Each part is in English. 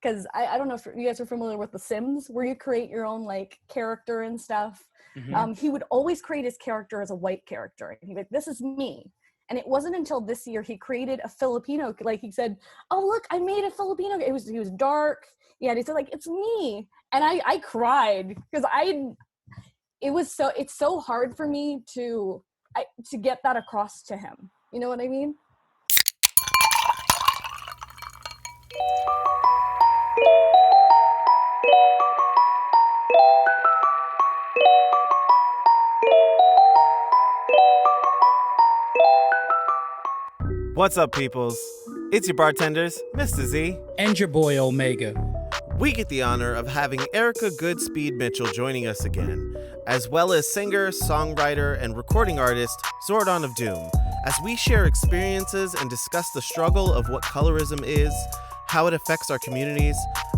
because I don't know if you guys are familiar with The Sims, where you create your own like character and stuff. He would always create his character as a white character. And he'd be like, this is me. And it wasn't until this year he created a Filipino, like he said, oh, look, I made a Filipino. He was dark. Yeah, he said like, it's me. And I cried because it's so hard for me to get that across to him. You know what I mean? What's up, peoples? It's your bartenders, Mr. Z. And your boy, Omega. We get the honor of having Erica Goodspeed Mitchell joining us again, as well as singer, songwriter, and recording artist ZorDonofDoom, as we share experiences and discuss the struggle of what colorism is, how it affects our communities,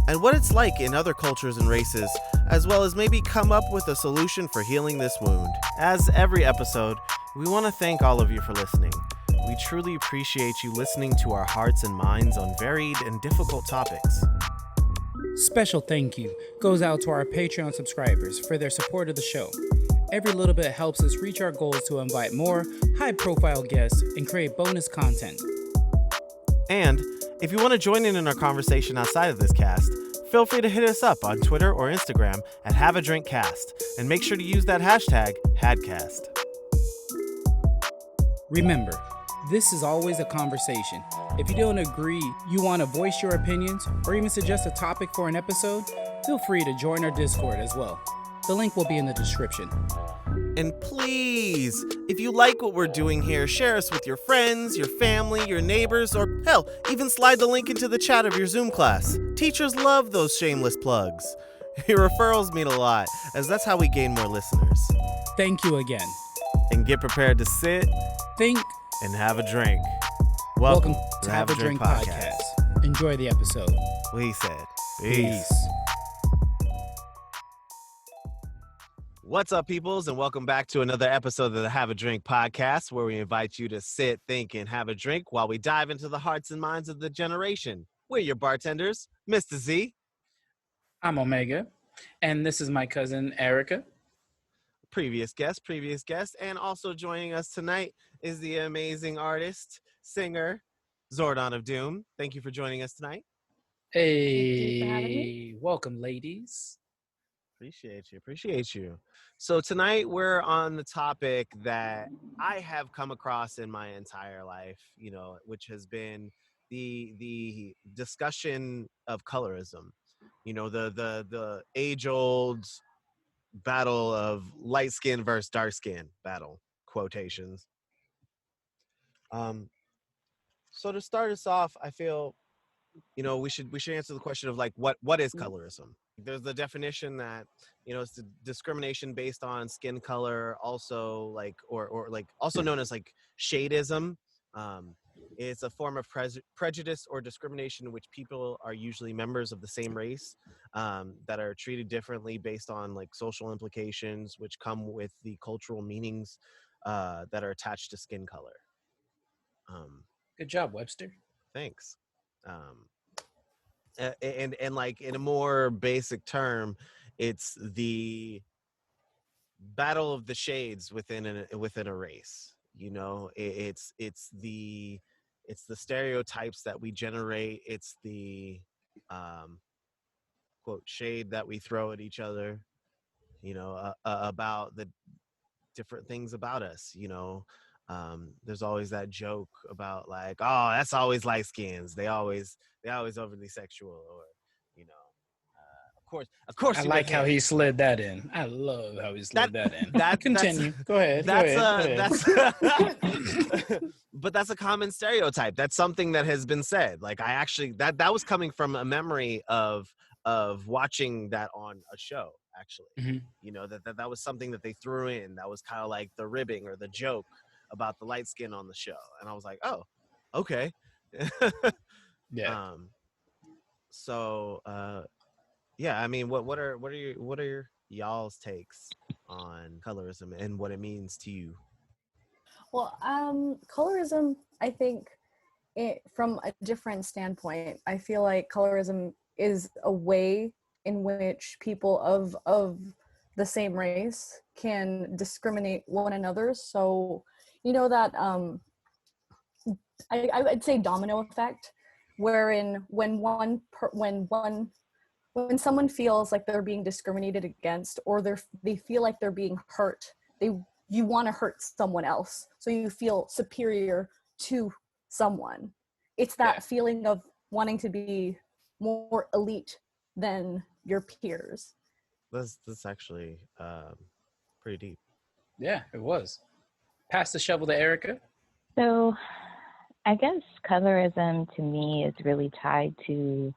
and what it's like in other cultures and races, as well as maybe come up with a solution for healing this wound. As every episode, we want to thank all of you for listening. We truly appreciate you listening to our hearts and minds on varied and difficult topics. Special thank you goes out to our Patreon subscribers for their support of the show. Every little bit helps us reach our goals to invite more high-profile guests and create bonus content. And if you want to join in our conversation outside of this cast, feel free to hit us up on Twitter or Instagram at HaveADrinkCast, and make sure to use that hashtag HADcast. Remember, this is always a conversation. If you don't agree, you want to voice your opinions, or even suggest a topic for an episode, feel free to join our Discord as well. The link will be in the description. And please, if you like what we're doing here, share us with your friends, your family, your neighbors, or hell, even slide the link into the chat of your Zoom class. Teachers love those shameless plugs. Your referrals mean a lot, as that's how we gain more listeners. Thank you again. And get prepared to sit, think, and have a drink. Welcome to Have a Drink Podcast. Enjoy the episode. We said peace. What's up, peoples, and welcome back to another episode of the Have a Drink Podcast, where we invite you to sit, think, and have a drink while we dive into the hearts and minds of the generation. We're your bartenders, Mr. Z. I'm Omega, and this is my cousin, Erica. Previous guest, and also joining us tonight is the amazing artist, singer, ZorDonofDoom. Thank you for joining us tonight. Hey, welcome, ladies. Appreciate you. So tonight we're on the topic that I have come across in my entire life, which has been the discussion of colorism. The age-old battle of light skin versus dark skin battle, quotations. So to start us off, I feel we should answer the question of like what is colorism. There's the definition that it's the discrimination based on skin color, also like or also known as like shadism. It's a form of prejudice or discrimination in which people are usually members of the same race that are treated differently based on like social implications which come with the cultural meanings that are attached to skin color. Good job, Webster. Thanks. And like in a more basic term, it's the battle of the shades within a race. It's the stereotypes that we generate. It's the quote shade that we throw at each other. About the different things about us. There's always that joke about like, oh, that's always light skins. They always overly sexual, or of course. I like how he slid that in. I love how he slid that in. Continue. Go ahead. But that's a common stereotype. That's something that has been said. Like I actually that was coming from a memory of watching that on a show. Actually, that was something that they threw in. That was kind of like the ribbing or the joke about the light skin on the show, and I was like, oh, okay. Yeah. So yeah, I mean, what are your y'all's takes on colorism and what it means to you? Well, colorism, I think from a different standpoint, I feel like colorism is a way in which people of the same race can discriminate one another. So you know that I would say domino effect, wherein when someone feels like they're being discriminated against, or they feel like they're being hurt, you want to hurt someone else, so you feel superior to someone. It's that feeling of wanting to be more elite than your peers. That's actually pretty deep. Yeah, it was. Pass the shovel to Erica. So I guess colorism to me is really tied to,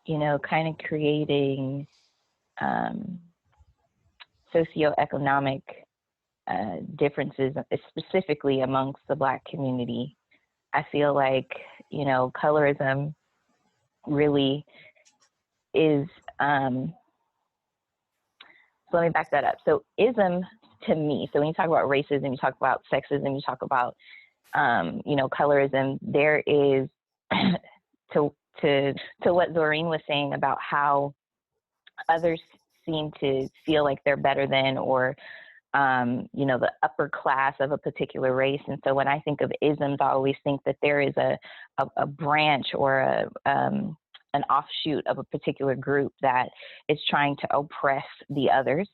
kind of creating socioeconomic differences, specifically amongst the Black community. I feel like, colorism really is, so let me back that up. So ism to me, so when you talk about racism, you talk about sexism, you talk about, colorism, there is, to what Zoreen was saying about how others seem to feel like they're better than, or the upper class of a particular race. And so when I think of isms, I always think that there is a branch or an offshoot of a particular group that is trying to oppress the others.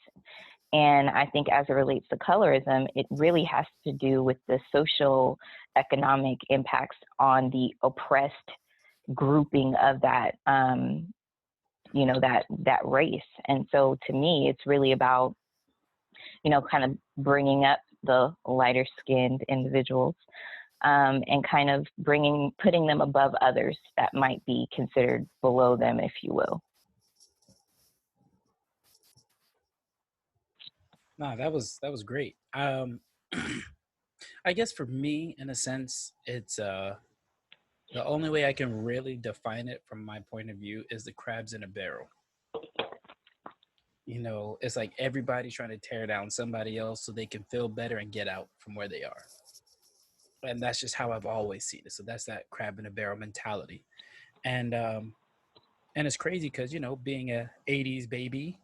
And I think as it relates to colorism, it really has to do with the social economic impacts on the oppressed grouping of that, that race. And so to me, it's really about, kind of bringing up the lighter skinned individuals, and kind of putting them above others that might be considered below them, if you will. No, that was great. I guess for me, in a sense, it's the only way I can really define it from my point of view is the crabs in a barrel. It's like everybody's trying to tear down somebody else so they can feel better and get out from where they are. And that's just how I've always seen it. So that's that crab in a barrel mentality. And it's crazy because, being a 80s baby,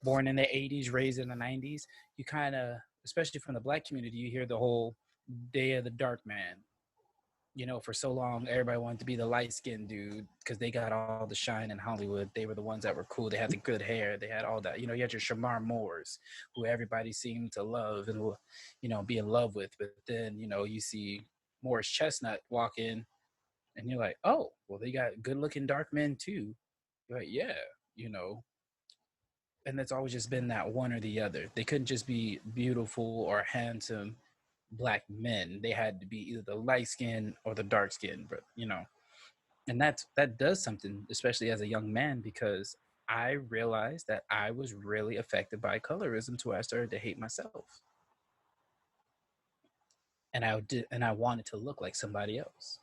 born in the 80s, raised in the 90s, you kind of, especially from the Black community, you hear the whole day of the dark man. For so long, everybody wanted to be the light-skinned dude because they got all the shine in Hollywood. They were the ones that were cool. They had the good hair. They had all that. You had your Shamar Moores, who everybody seemed to love and, be in love with. But then, you see Morris Chestnut walk in, and you're like, oh, well, they got good-looking dark men too. You're like, yeah, And it's always just been that one or the other. They couldn't just be beautiful or handsome Black men. They had to be either the light skin or the dark skin, but and that does something, especially as a young man, because I realized that I was really affected by colorism to where I started to hate myself, and I wanted to look like somebody else.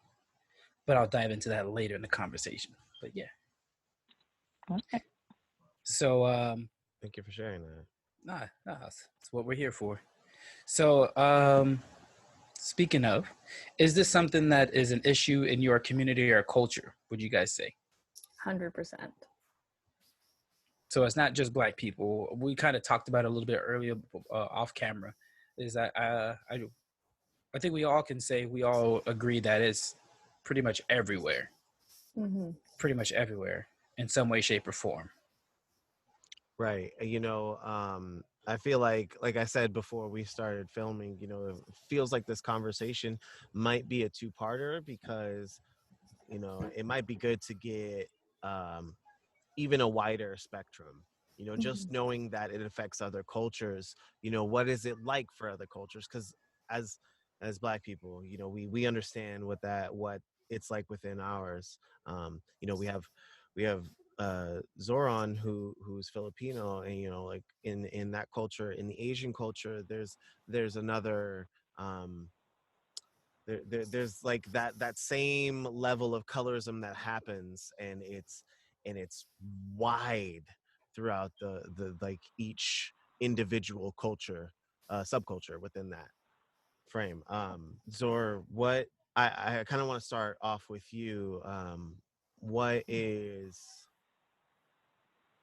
But I'll dive into that later in the conversation. But yeah. Okay. So thank you for sharing that. Nah, that's what we're here for. So speaking of, is this something that is an issue in your community or culture, would you guys say? 100%. So it's not just Black people. We kind of talked about it a little bit earlier off camera, is that I think we all can say, we all agree that it's pretty much everywhere. Mm-hmm. Pretty much everywhere in some way, shape, or form. Right. I feel like I said before we started filming, it feels like this conversation might be a two-parter because, it might be good to get even a wider spectrum, just knowing that it affects other cultures. What is it like for other cultures? Because as Black people, we understand what it's like within ours. We have Zoran who's Filipino, and like in that culture, in the Asian culture, there's another there's like that same level of colorism that happens, and it's wide throughout the like each individual culture, subculture within that frame. Zor, I kind of want to start off with you. What is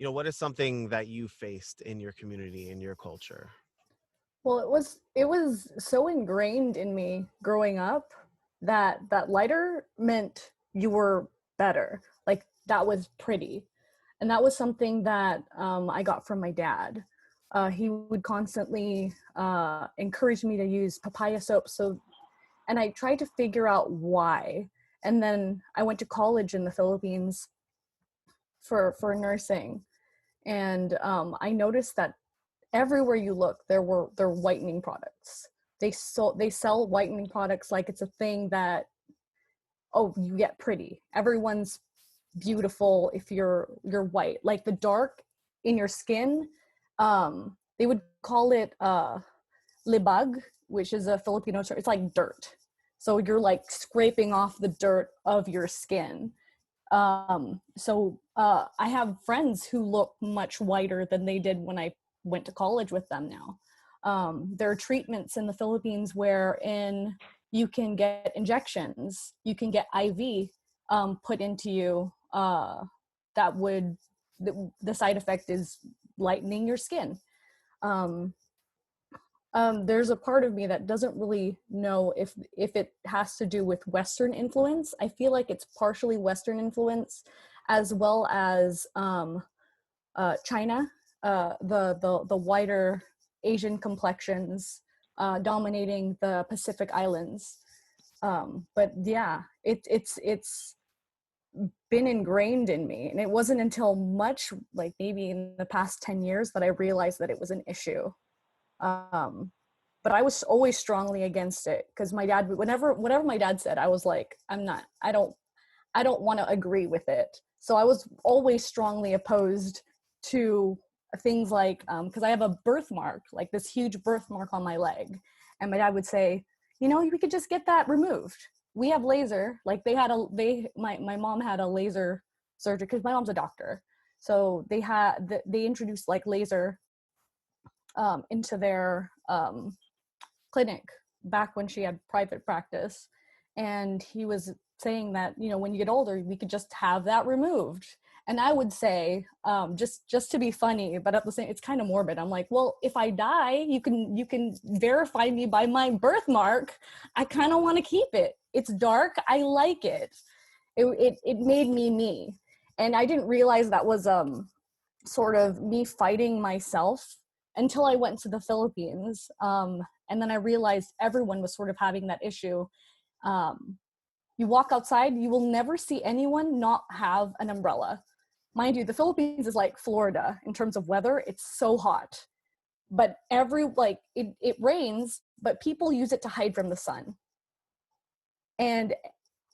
what is something that you faced in your community, in your culture? Well, it was so ingrained in me growing up that lighter meant you were better. Like that was pretty. And that was something that I got from my dad. He would constantly encourage me to use papaya soap. And I tried to figure out why. And then I went to college in the Philippines for nursing, and I noticed that everywhere you look, there are whitening products. They sell whitening products like it's a thing that, oh, you get pretty. Everyone's beautiful if you're white. Like the dark in your skin, they would call it libag, which is a Filipino term. It's like dirt. So you're like scraping off the dirt of your skin. I have friends who look much whiter than they did when I went to college with them now. There are treatments in the Philippines wherein you can get injections, you can get IV put into you that would, the side effect is lightening your skin. There's a part of me that doesn't really know if it has to do with Western influence. I feel like it's partially Western influence, as well as China, the whiter Asian complexions dominating the Pacific Islands. But yeah, it's been ingrained in me, and it wasn't until much, like maybe in the past 10 years, that I realized that it was an issue. But I was always strongly against it, because my dad, whatever my dad said, I was like, I don't want to agree with it. So I was always strongly opposed to things like, because I have a birthmark, like this huge birthmark on my leg, and my dad would say, we could just get that removed. We have laser. Like my mom had a laser surgery, because my mom's a doctor, so they introduced like laser into their clinic back when she had private practice. And he was saying that, when you get older, we could just have that removed. And I would say, just to be funny, but at the same, it's kind of morbid. I'm like, well, if I die, you can verify me by my birthmark. I kind of want to keep it. It's dark. I like it. It made me. And I didn't realize that was sort of me fighting myself until I went to the Philippines. And then I realized everyone was sort of having that issue. You walk outside, you will never see anyone not have an umbrella. Mind you, the Philippines is like Florida in terms of weather. It's so hot. But it rains, but people use it to hide from the sun. And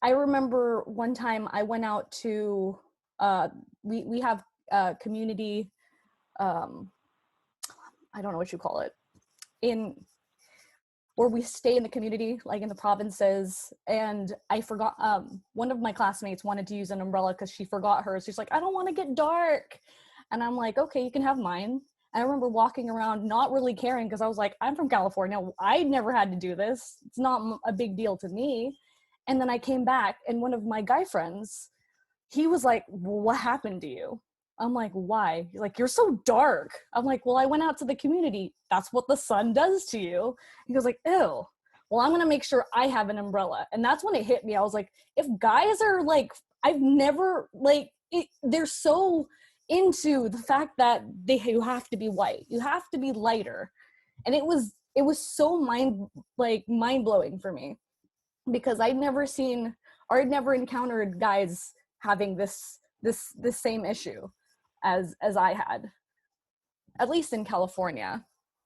I remember one time I went out to, we have a community, I don't know what you call it, where we stay in the community, like in the provinces. And I forgot, one of my classmates wanted to use an umbrella because she forgot hers. She's like, I don't want to get dark. And I'm like, okay, you can have mine. And I remember walking around not really caring, because I was like, I'm from California. I never had to do this. It's not a big deal to me. And then I came back, and one of my guy friends, he was like, well, what happened to you? I'm like, why? He's like, you're so dark. I'm like, well, I went out to the community. That's what the sun does to you. He goes like, ew. Well, I'm going to make sure I have an umbrella. And that's when it hit me. I was like, if guys are like, I've never they're so into the fact that you have to be white. You have to be lighter. And it was so mind blowing for me, because I'd never encountered guys having this same issue as I had, at least in California.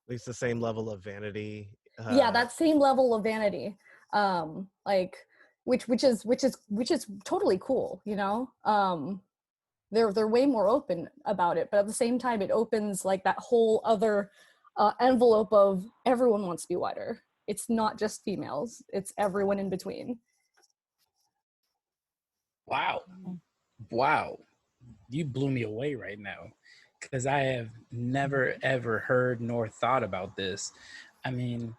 At least the same level of vanity. Yeah, that same level of vanity, which is totally cool. They're way more open about it, but at the same time, it opens like that whole other envelope of everyone wants to be whiter. It's not just females; it's everyone in between. Wow. You blew me away right now, because I have never, ever heard nor thought about this. I mean,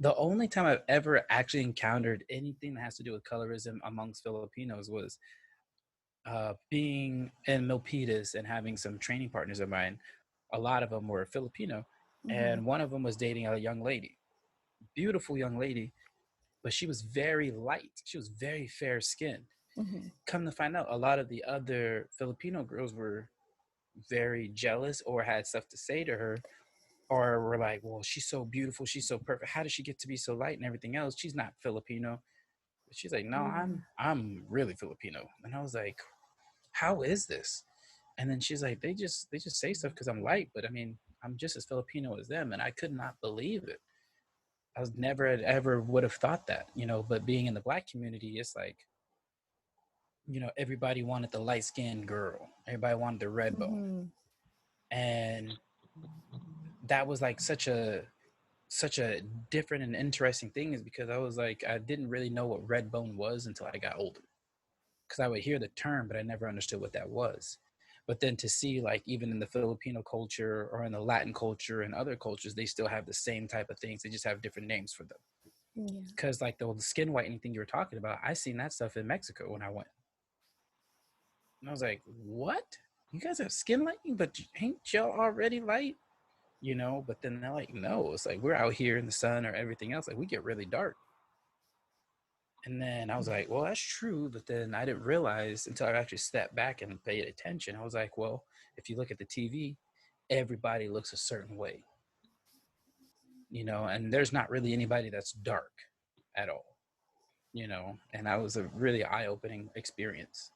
the only time I've ever actually encountered anything that has to do with colorism amongst Filipinos was being in Milpitas and having some training partners of mine, a lot of them were Filipino, and one of them was dating a young lady, beautiful young lady, but she was very light. She was very fair skinned. Come to find out, a lot of the other Filipino girls were very jealous or had stuff to say to her, or were like, well, she's so beautiful, she's so perfect, how does she get to be so light and everything else, she's not Filipino. But she's like, no, I'm really Filipino. And I was like, how is this? And then she's like, they just say stuff because I'm light, but I mean, I'm just as Filipino as them. And I could not believe it. I was never ever would have thought that, you know. But being in the Black community, it's like, you know, everybody wanted the light skinned girl, everybody wanted the red bone, and that was like such a different and interesting thing, is because I was like, I didn't really know what red bone was until I got older, because I would hear the term, but I never understood what that was. But then to see, like, even in the Filipino culture or in the Latin culture and other cultures, they still have the same type of things. They just have different names for them. Because like the skin whitening thing you were talking about, I seen that stuff in Mexico when I went. And I was like, what? You guys have skin lightening, but ain't y'all already light? You know, but then they're like, no, it's like we're out here in the sun or everything else. Like, we get really dark. And then I was like, well, that's true. But then I didn't realize until I actually stepped back and paid attention. I was like, well, if you look at the TV, everybody looks a certain way, you know, and there's not really anybody that's dark at all, you know, and that was a really eye-opening experience.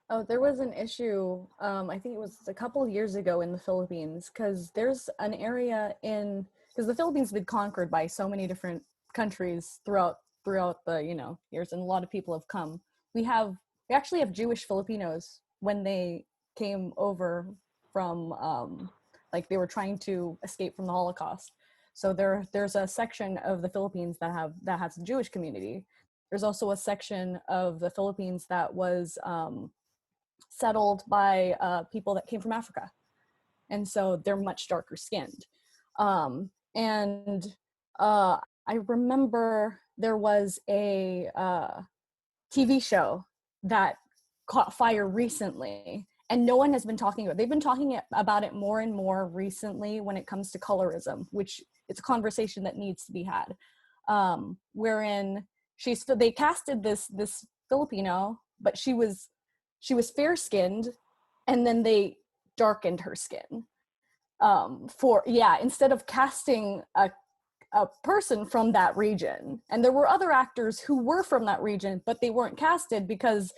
Oh, there was an issue, I think it was a couple years ago in the Philippines, because there's an area because the Philippines has been conquered by so many different countries throughout the, you know, years, and a lot of people have come. We actually have Jewish Filipinos when they came over from, like, they were trying to escape from the Holocaust. So there's a section of the Philippines that has a Jewish community. There's also a section of the Philippines that was settled by people that came from Africa, and so they're much darker skinned. I remember there was a TV show that caught fire recently, and no one has been talking about it. They've been talking about it more and more recently when it comes to colorism, which it's a conversation that needs to be had. Wherein they casted this Filipino, but she was fair skinned, and then they darkened her skin. Instead of casting a person from that region. And there were other actors who were from that region, but they weren't casted because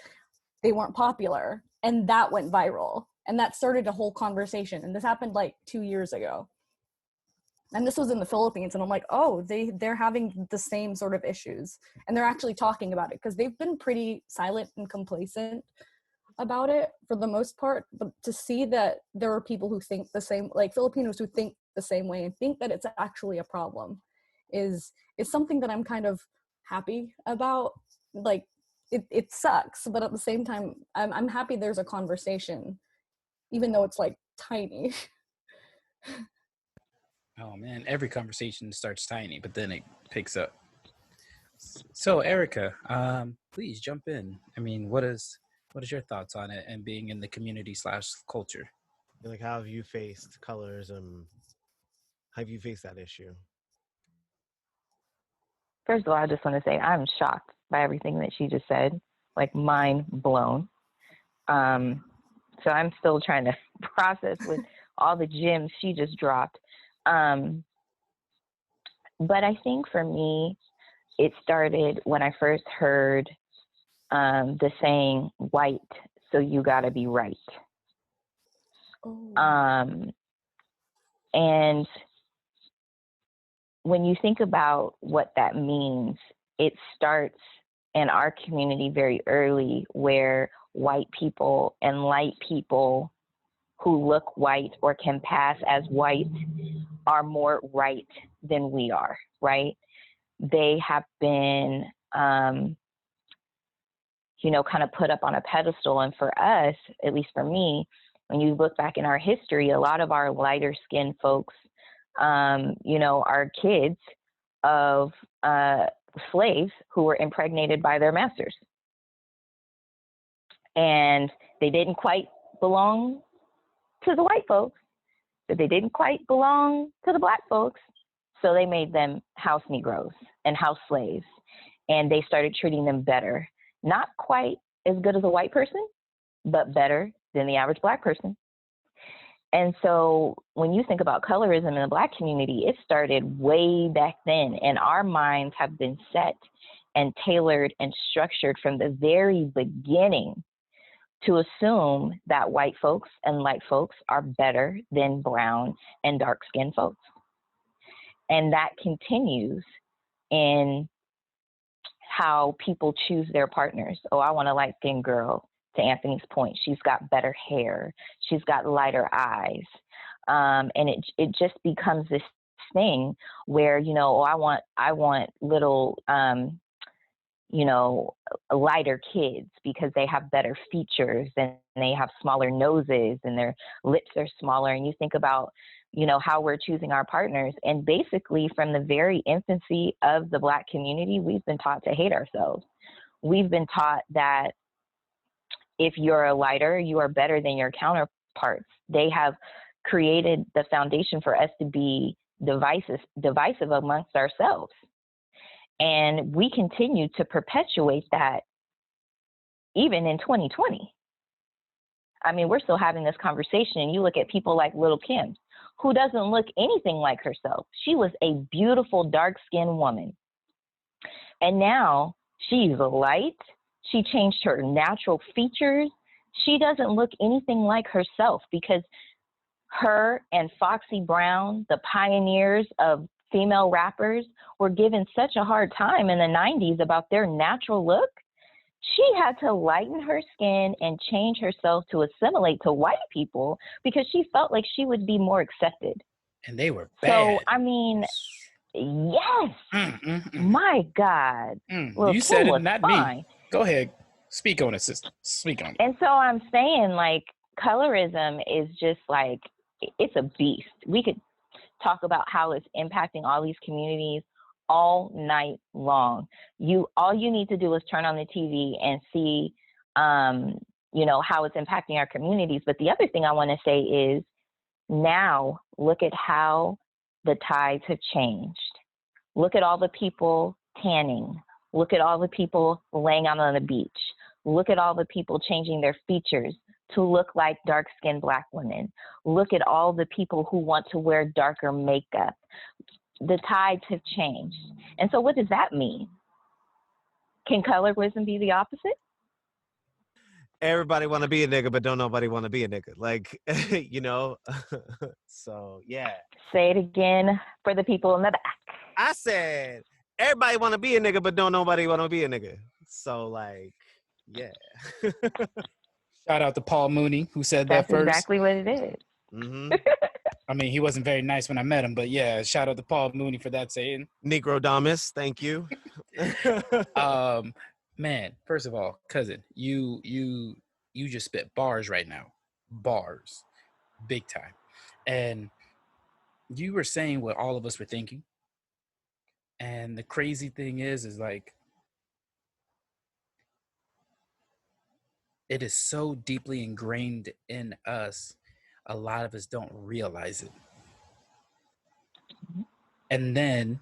they weren't popular. And that went viral. And that started a whole conversation. And this happened like 2 years ago. And this was in the Philippines. And I'm like, oh, they're having the same sort of issues. And they're actually talking about it, because they've been pretty silent and complacent about it for the most part. But to see that there are people who think the same, like Filipinos who think the same way and think that it's actually a problem, is something that I'm kind of happy about. Like, it sucks, but at the same time, I'm happy there's a conversation, even though it's like tiny. Oh man, every conversation starts tiny, but then it picks up. So Erica, please jump in. I mean, what is your thoughts on it and being in the community / culture? Like, how have you faced colorism? How have you faced that issue? First of all, I just want to say I'm shocked by everything that she just said, like mind blown. So I'm still trying to process with all the gems she just dropped. But I think for me, it started when I first heard the saying, white, so you gotta be right. Oh. And when you think about what that means, it starts in our community very early, where white people and light people who look white or can pass as white are more right than we are, right? They have been, kind of put up on a pedestal. And for us, at least for me, when you look back in our history, a lot of our lighter skinned folks, are kids of slaves who were impregnated by their masters. And they didn't quite belong to the white folks, but they didn't quite belong to the black folks. So they made them house Negroes and house slaves. And they started treating them better. Not quite as good as a white person, but better than the average black person. And so when you think about colorism in the black community, it started way back then. And our minds have been set and tailored and structured from the very beginning to assume that white folks and light folks are better than brown and dark-skinned folks. And that continues in how people choose their partners. Oh, I want a light-skinned girl. To Anthony's point, she's got better hair. She's got lighter eyes. And it just becomes this thing where, you know, oh, I want little, you know, lighter kids because they have better features and they have smaller noses and their lips are smaller. And you think about, you know, how we're choosing our partners. And basically from the very infancy of the Black community, we've been taught to hate ourselves. We've been taught that if you're a lighter, you are better than your counterparts. They have created the foundation for us to be divisive amongst ourselves. And we continue to perpetuate that even in 2020. I mean, we're still having this conversation, and you look at people like Little Kim, who doesn't look anything like herself. She was a beautiful, dark-skinned woman. And now she's light. She changed her natural features. She doesn't look anything like herself because her and Foxy Brown, the pioneers of female rappers, were given such a hard time in the 90s about their natural look. She had to lighten her skin and change herself to assimilate to white people because she felt like she would be more accepted. And they were bad. So, I mean, yes. My God. Well, you said it, not fine. me. Go ahead. Speak on it, sister. Speak on it. And so I'm saying, like, colorism is just like, it's a beast. We could talk about how it's impacting all these communities all night long. All you need to do is turn on the TV and see, you know, how it's impacting our communities. But the other thing I want to say is now look at how the tides have changed. Look at all the people tanning. Look at all the people laying out on the beach. Look at all the people changing their features to look like dark-skinned Black women. Look at all the people who want to wear darker makeup. The tides have changed. And so what does that mean? Can colorism be the opposite? Everybody want to be a nigga, but don't nobody want to be a nigga. Like, you know, so yeah. Say it again for the people in the back. I said, everybody want to be a nigga, but don't nobody want to be a nigga. So like, yeah. Shout out to Paul Mooney, who said that first. That's exactly what it is. Mm-hmm. I mean, he wasn't very nice when I met him, but yeah, shout out to Paul Mooney for that saying. Negro Damas, thank you. Man, first of all, cousin, you just spit bars right now. Bars. Big time. And you were saying what all of us were thinking. And the crazy thing is like, it is so deeply ingrained in us, a lot of us don't realize it. And then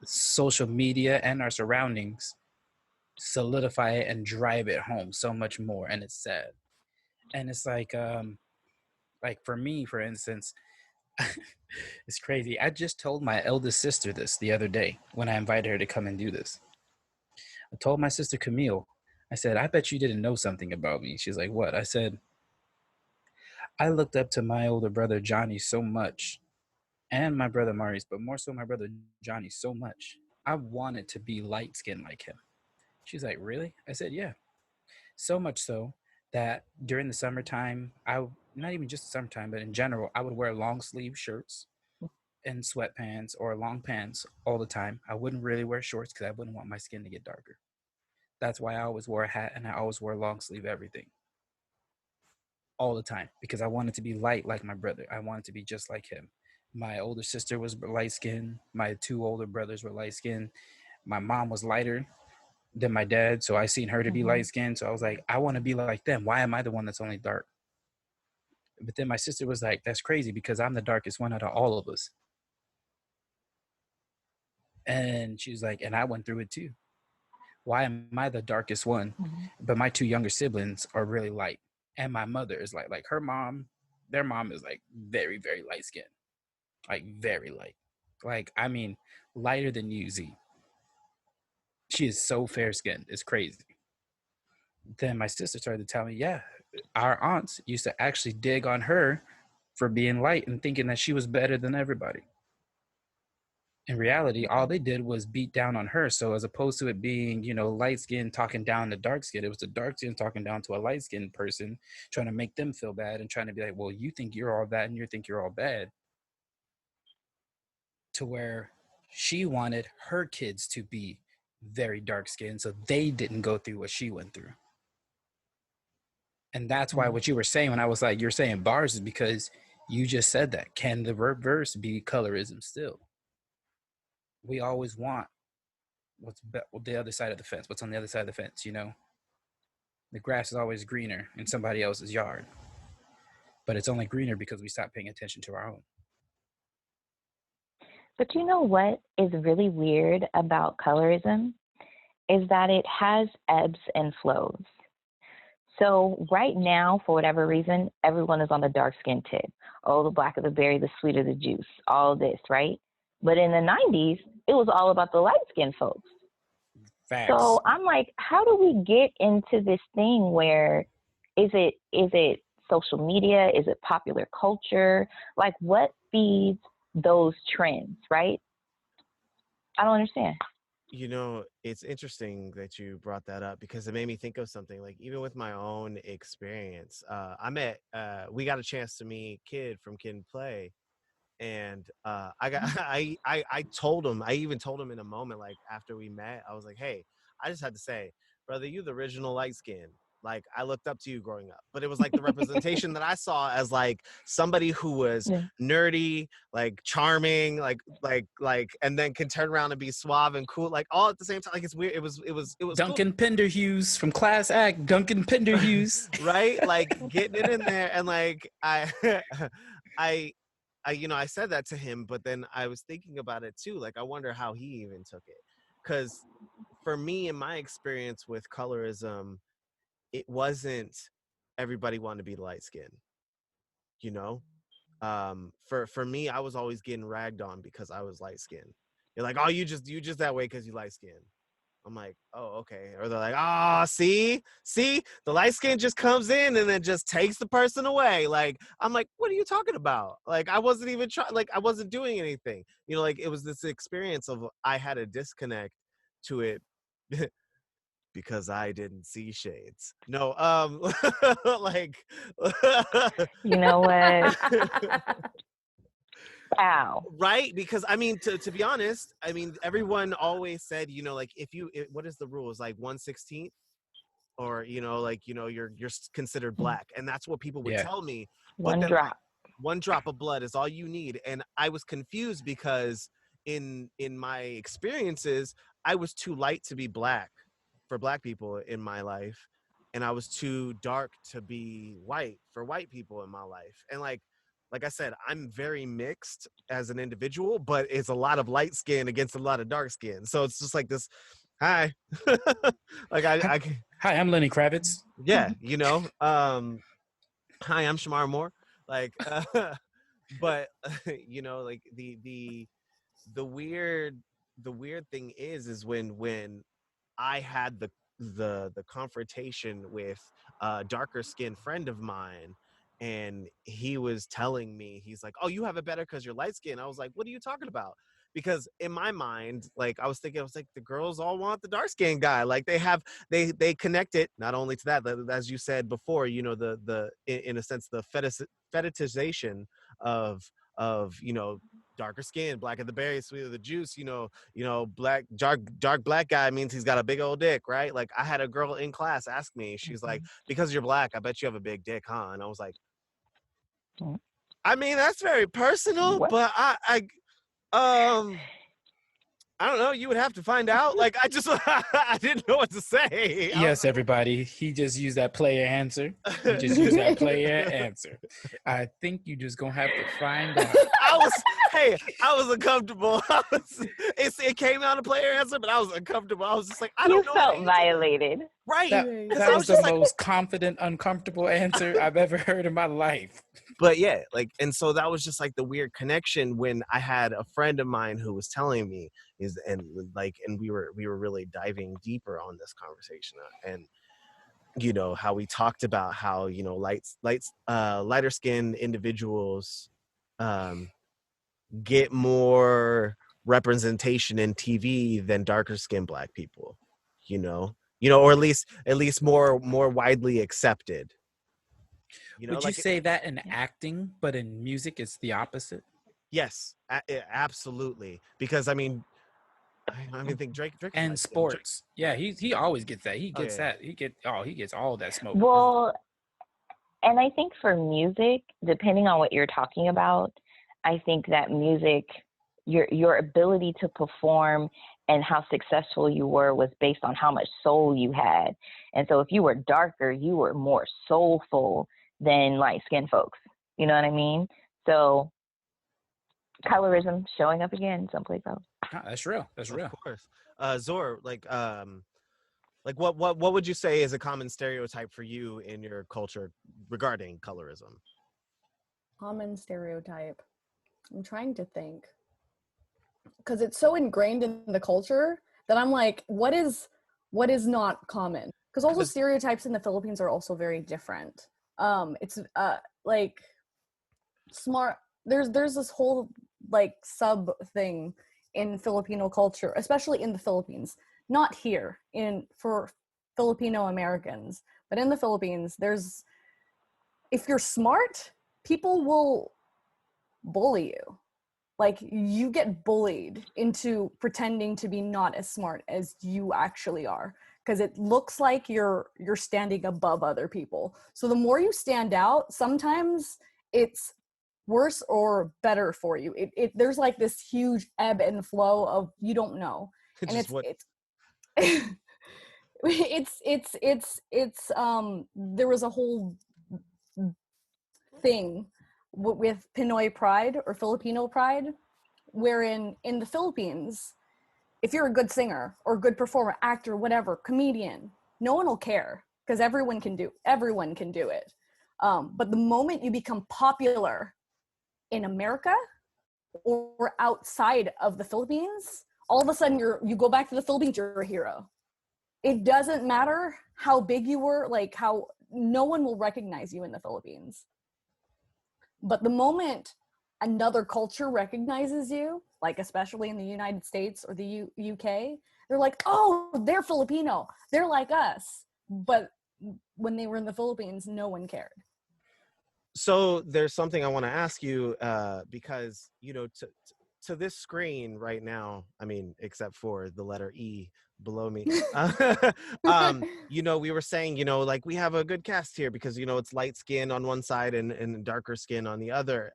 social media and our surroundings solidify it and drive it home so much more, and it's sad. And it's like for me, for instance, it's crazy. I just told my eldest sister this the other day when I invited her to come and do this. I told my sister Camille, I said, I bet you didn't know something about me. She's like, what? I said, I looked up to my older brother Johnny so much, and my brother Maurice, but more so my brother Johnny so much. I wanted to be light-skinned like him. She's like, really? I said, yeah. So much so that during the summertime, not even just the summertime, but in general, I would wear long sleeve shirts and sweatpants or long pants all the time. I wouldn't really wear shorts because I wouldn't want my skin to get darker. That's why I always wore a hat and I always wore long sleeve everything. All the time, because I wanted to be light like my brother. I wanted to be just like him. My older sister was light skinned. My two older brothers were light skinned. My mom was lighter. than my dad, so I seen her to be light skinned. So I was like, I want to be like them. Why am I the one that's only dark? But then my sister was like, that's crazy because I'm the darkest one out of all of us. And she was like, and I went through it too. Why am I the darkest one? But my two younger siblings are really light. And my mother is like her mom, their mom is like very, very light skinned. Like very light. Like, I mean, lighter than you, Z. She is so fair skinned. It's crazy. Then my sister started to tell me, yeah, our aunts used to actually dig on her for being light and thinking that she was better than everybody. In reality, all they did was beat down on her. So as opposed to it being, you know, light skin talking down to dark skin, it was the dark skin talking down to a light skinned person, trying to make them feel bad and trying to be like, well, you think you're all that and you think you're all bad. To where she wanted her kids to be very dark skinned so they didn't go through what she went through. And that's why what you were saying when I was like, you're saying bars is because you just said that. Can the reverse be colorism still? We always want what's the other side of the fence, what's on the other side of the fence, you know? The grass is always greener in somebody else's yard, but it's only greener because we stopped paying attention to our own. But you know what is really weird about colorism is that it has ebbs and flows. So right now, for whatever reason, everyone is on the dark skin tip. Oh, the blacker the berry, the sweeter the juice, all this, right? But in the 90s, it was all about the light-skinned folks. Facts. So I'm like, how do we get into this thing where is it social media? Is it popular culture? Like, what feeds those trends, right? I don't understand. You know, it's interesting that you brought that up because it made me think of something. Like, even with my own experience, we got a chance to meet Kid from Kid and Play. And I told him, I even told him in a moment, like after we met, I was like, hey, I just had to say, brother, you the original light skin. Like, I looked up to you growing up, but it was like the representation that I saw as like somebody who was nerdy, like charming, like, and then can turn around and be suave and cool, like all at the same time. Like, it's weird. It was Duncan cool. Penderhughes from Class Act, Duncan Penderhughes. Right? Like getting it in there. And like, you know, I said that to him, but then I was thinking about it too. Like, I wonder how he even took it. Because for me, in my experience with colorism, it wasn't everybody wanted to be light skinned, you know? For me, I was always getting ragged on because I was light skinned. You're like, oh, you just that way because you light skinned. I'm like, oh, okay. Or they're like, oh, see, the light skin just comes in and then just takes the person away. Like, I'm like, what are you talking about? Like, I wasn't even trying, like, I wasn't doing anything. You know, like, it was this experience of I had a disconnect to it because I didn't see shades. No, like, you know what? Wow. Right? Because I mean, to be honest, I mean, everyone always said, you know, like what is the rule? Is like 1/16, or you know, like, you know, you're considered black, and that's what people would tell me. One drop. One drop of blood is all you need, and I was confused because in my experiences, I was too light to be black for black people in my life, and I was too dark to be white for white people in my life, and like I said, I'm very mixed as an individual, but it's a lot of light skin against a lot of dark skin. So it's just like this, hi. Like Hi, I'm Lenny Kravitz. Yeah, you know. Hi, I'm Shamar Moore. Like, but you know, like the weird thing is when I had the confrontation with a darker skinned friend of mine, and he was telling me, he's like, oh, you have it better because you're light skinned. I was like, what are you talking about? Because in my mind, like, I was like, the girls all want the dark skinned guy. Like, they connect it not only to that, as you said before, you know, in a sense, the fetishization of you know, darker skin, blacker the berry, sweeter the juice, you know, black, dark black guy means he's got a big old dick, right? Like, I had a girl in class ask me, she's like, because you're black, I bet you have a big dick, huh? And I was like, I mean, that's very personal, What? but I I don't know. You would have to find out. Like, I just, I didn't know what to say. Yes, everybody. He just used that player answer. He just used that player answer. I think you just gonna have to find out. I was uncomfortable. It came out a player answer, but I was uncomfortable. I was just like, I don't know. You felt violated. Right. That was the most confident, uncomfortable answer I've ever heard in my life. But yeah, like, and so that was just like the weird connection when I had a friend of mine who was telling me and we were really diving deeper on this conversation, and you know how we talked about how, you know, lighter skinned individuals get more representation in TV than darker skinned Black people, you know, or at least more widely accepted. You know, would you say that in acting, but in music it's the opposite? Yes, absolutely. Because I mean think Drake and sports. Yeah, he always gets that. He gets that. He gets all that smoke. Well, and I think for music, depending on what you're talking about, I think that music, your ability to perform and how successful you were was based on how much soul you had. And so if you were darker, you were more soulful than light-skinned folks. You know what I mean? So colorism showing up again someplace else. Oh, that's real. That's real. Of course. Zor, like what would you say is a common stereotype for you in your culture regarding colorism? Common stereotype. I'm trying to think. Because it's so ingrained in the culture that I'm like, what is not common? Because also stereotypes in the Philippines are also very different. It's like smart. There's this whole like sub thing in Filipino culture, especially in the Philippines. Not here for Filipino Americans, but in the Philippines, if you're smart, people will bully you. Like, you get bullied into pretending to be not as smart as you actually are, because it looks like you're standing above other people. So the more you stand out, sometimes it's worse or better for you. There's like this huge ebb and flow of you don't know, and it's there was a whole thing with Pinoy pride or Filipino pride, wherein in the Philippines, if you're a good singer or good performer, actor, whatever, comedian, no one will care because everyone can do it. But the moment you become popular in America or outside of the Philippines, all of a sudden you go back to the Philippines, you're a hero. It doesn't matter how big you were, like how no one will recognize you in the Philippines. But the moment another culture recognizes you, like especially in the United States or the UK, they're like, oh, they're Filipino. They're like us. But when they were in the Philippines, no one cared. So there's something I want to ask you, because, you know, to this screen right now, I mean, except for the letter E below me, you know, we were saying, you know, like we have a good cast here because, you know, it's light skin on one side and darker skin on the other.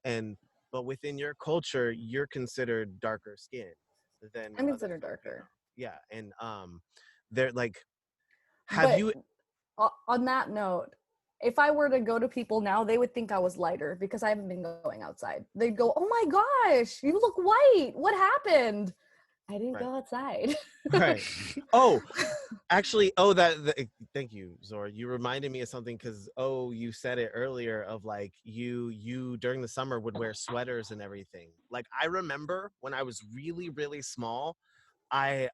But within your culture, you're considered darker skin than I'm considered darker. Yeah. And they're like, on that note, if I were to go to people now, they would think I was lighter because I haven't been going outside. They'd go, oh my gosh, you look white. What happened? I didn't go outside. Right. Oh, actually, thank you, Zor. You reminded me of something because, you said it earlier of like you during the summer would wear sweaters and everything. Like, I remember when I was really, really small, I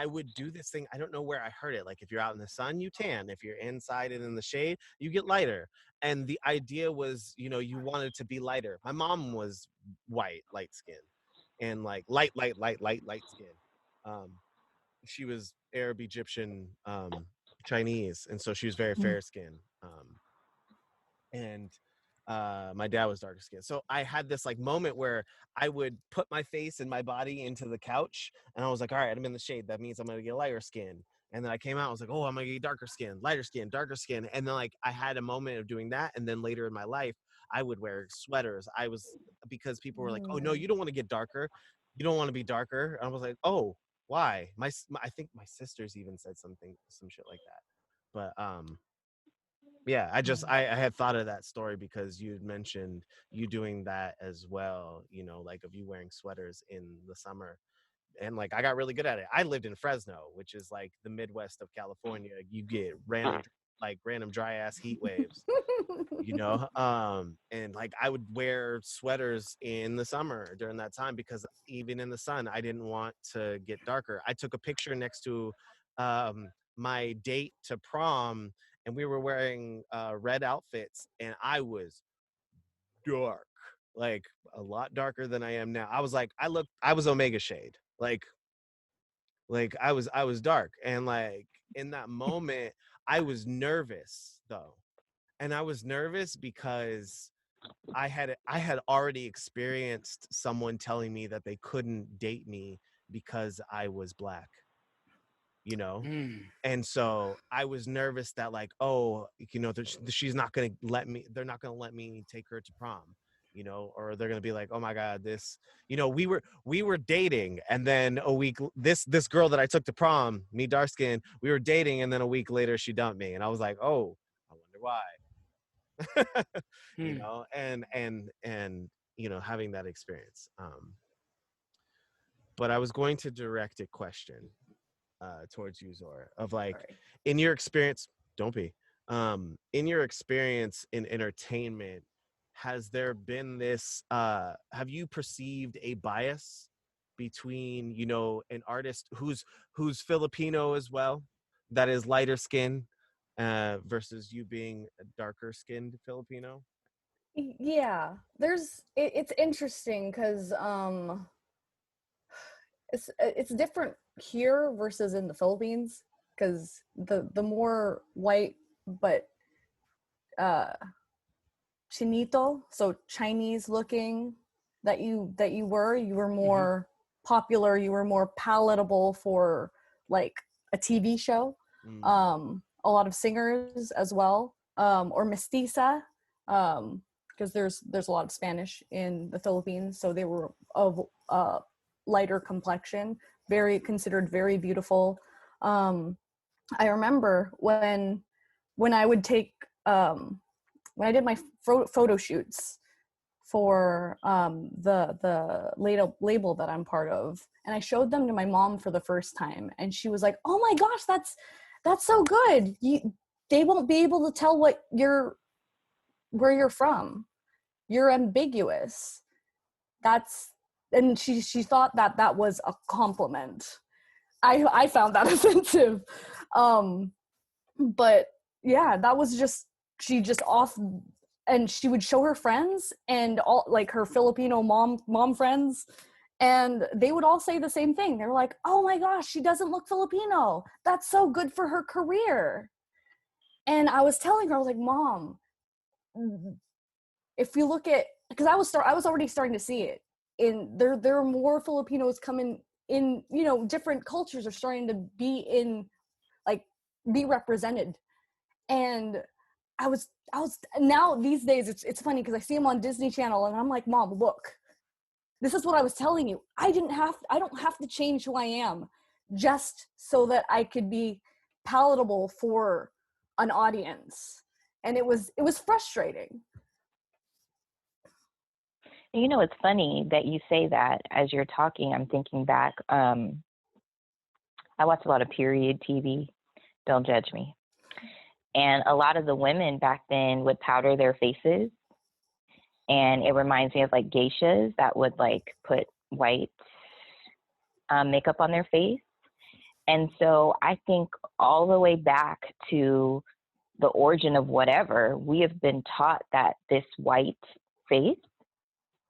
would do this thing. I don't know where I heard it. Like, if you're out in the sun, you tan. If you're inside and in the shade, you get lighter. And the idea was, you know, you wanted to be lighter. My mom was white, light skin, and like light skin. She was Arab, Egyptian, Chinese, and so she was very fair skin. And my dad was darker skin. So I had this like moment where I would put my face and my body into the couch, and I was like, all right, I'm in the shade. That means I'm gonna get lighter skin. And then I came out, I was like, oh, I'm gonna get darker skin, lighter skin, darker skin. And then like I had a moment of doing that. And then later in my life, I would wear sweaters. Because people were like, oh no, you don't want to get darker. you don't want to be darker. And I was like, oh, why? I think my sisters even said some shit like that. But yeah, I had thought of that story because you had mentioned you doing that as well, you know, like of you wearing sweaters in the summer. And like I got really good at it. I lived in Fresno, which is like the Midwest of California. You get random dry ass heat waves, you know. And like I would wear sweaters in the summer during that time because even in the sun I didn't want to get darker. I took a picture next to my date to prom, and we were wearing red outfits, and I was dark, like a lot darker than I am now. I was like, I was Omega shade, like I was dark. And like in that moment I was nervous though. And I was nervous because I had already experienced someone telling me that they couldn't date me because I was black, you know. And so I was nervous that like, oh, you know, she's not going to let me, they're not going to let me take her to prom, you know, or they're going to be like, oh my God, this, you know, we were dating. And then a week, this girl that I took to prom, me dark skin, we were dating. And then a week later she dumped me. And I was like, oh, I wonder why, you know, and, you know, having that experience. But I was going to direct a question towards you, Zora, of like, Sorry. in your experience, don't be, in your experience in entertainment, has there been this, have you perceived a bias between, you know, an artist who's Filipino as well, that is lighter skin, versus you being a darker skinned Filipino? Yeah, it's interesting because it's different here versus in the Philippines, because the more white but chinito, so Chinese looking that you were more popular, you were more palatable for like a TV show. A lot of singers as well, or mestiza, because there's a lot of Spanish in the Philippines, so they were of lighter complexion, very considered very beautiful. I remember when I would take when I did my photo shoots for the label that I'm part of, and I showed them to my mom for the first time, and she was like, "Oh my gosh, that's so good! They won't be able to tell where you're from. You're ambiguous." And she thought that was a compliment. I found that offensive, but yeah, that was just, she just off. And she would show her friends and all, like her Filipino mom friends, and they would all say the same thing. They were like, "Oh my gosh, she doesn't look Filipino. That's so good for her career." And I was telling her, I was like, "Mom, if you look at," because I was already starting to see it in there are more Filipinos coming in, you know, different cultures are starting to be in, like, be represented. And I was now these days it's funny because I see him on Disney Channel and I'm like, "Mom, look, this is what I was telling you. I don't have to change who I am just so that I could be palatable for an audience." And it was frustrating. You know, it's funny that you say that. As you're talking, I'm thinking back. I watch a lot of period TV. Don't judge me. And a lot of the women back then would powder their faces. And it reminds me of like geishas that would like put white makeup on their face. And so I think all the way back to the origin of whatever, we have been taught that this white face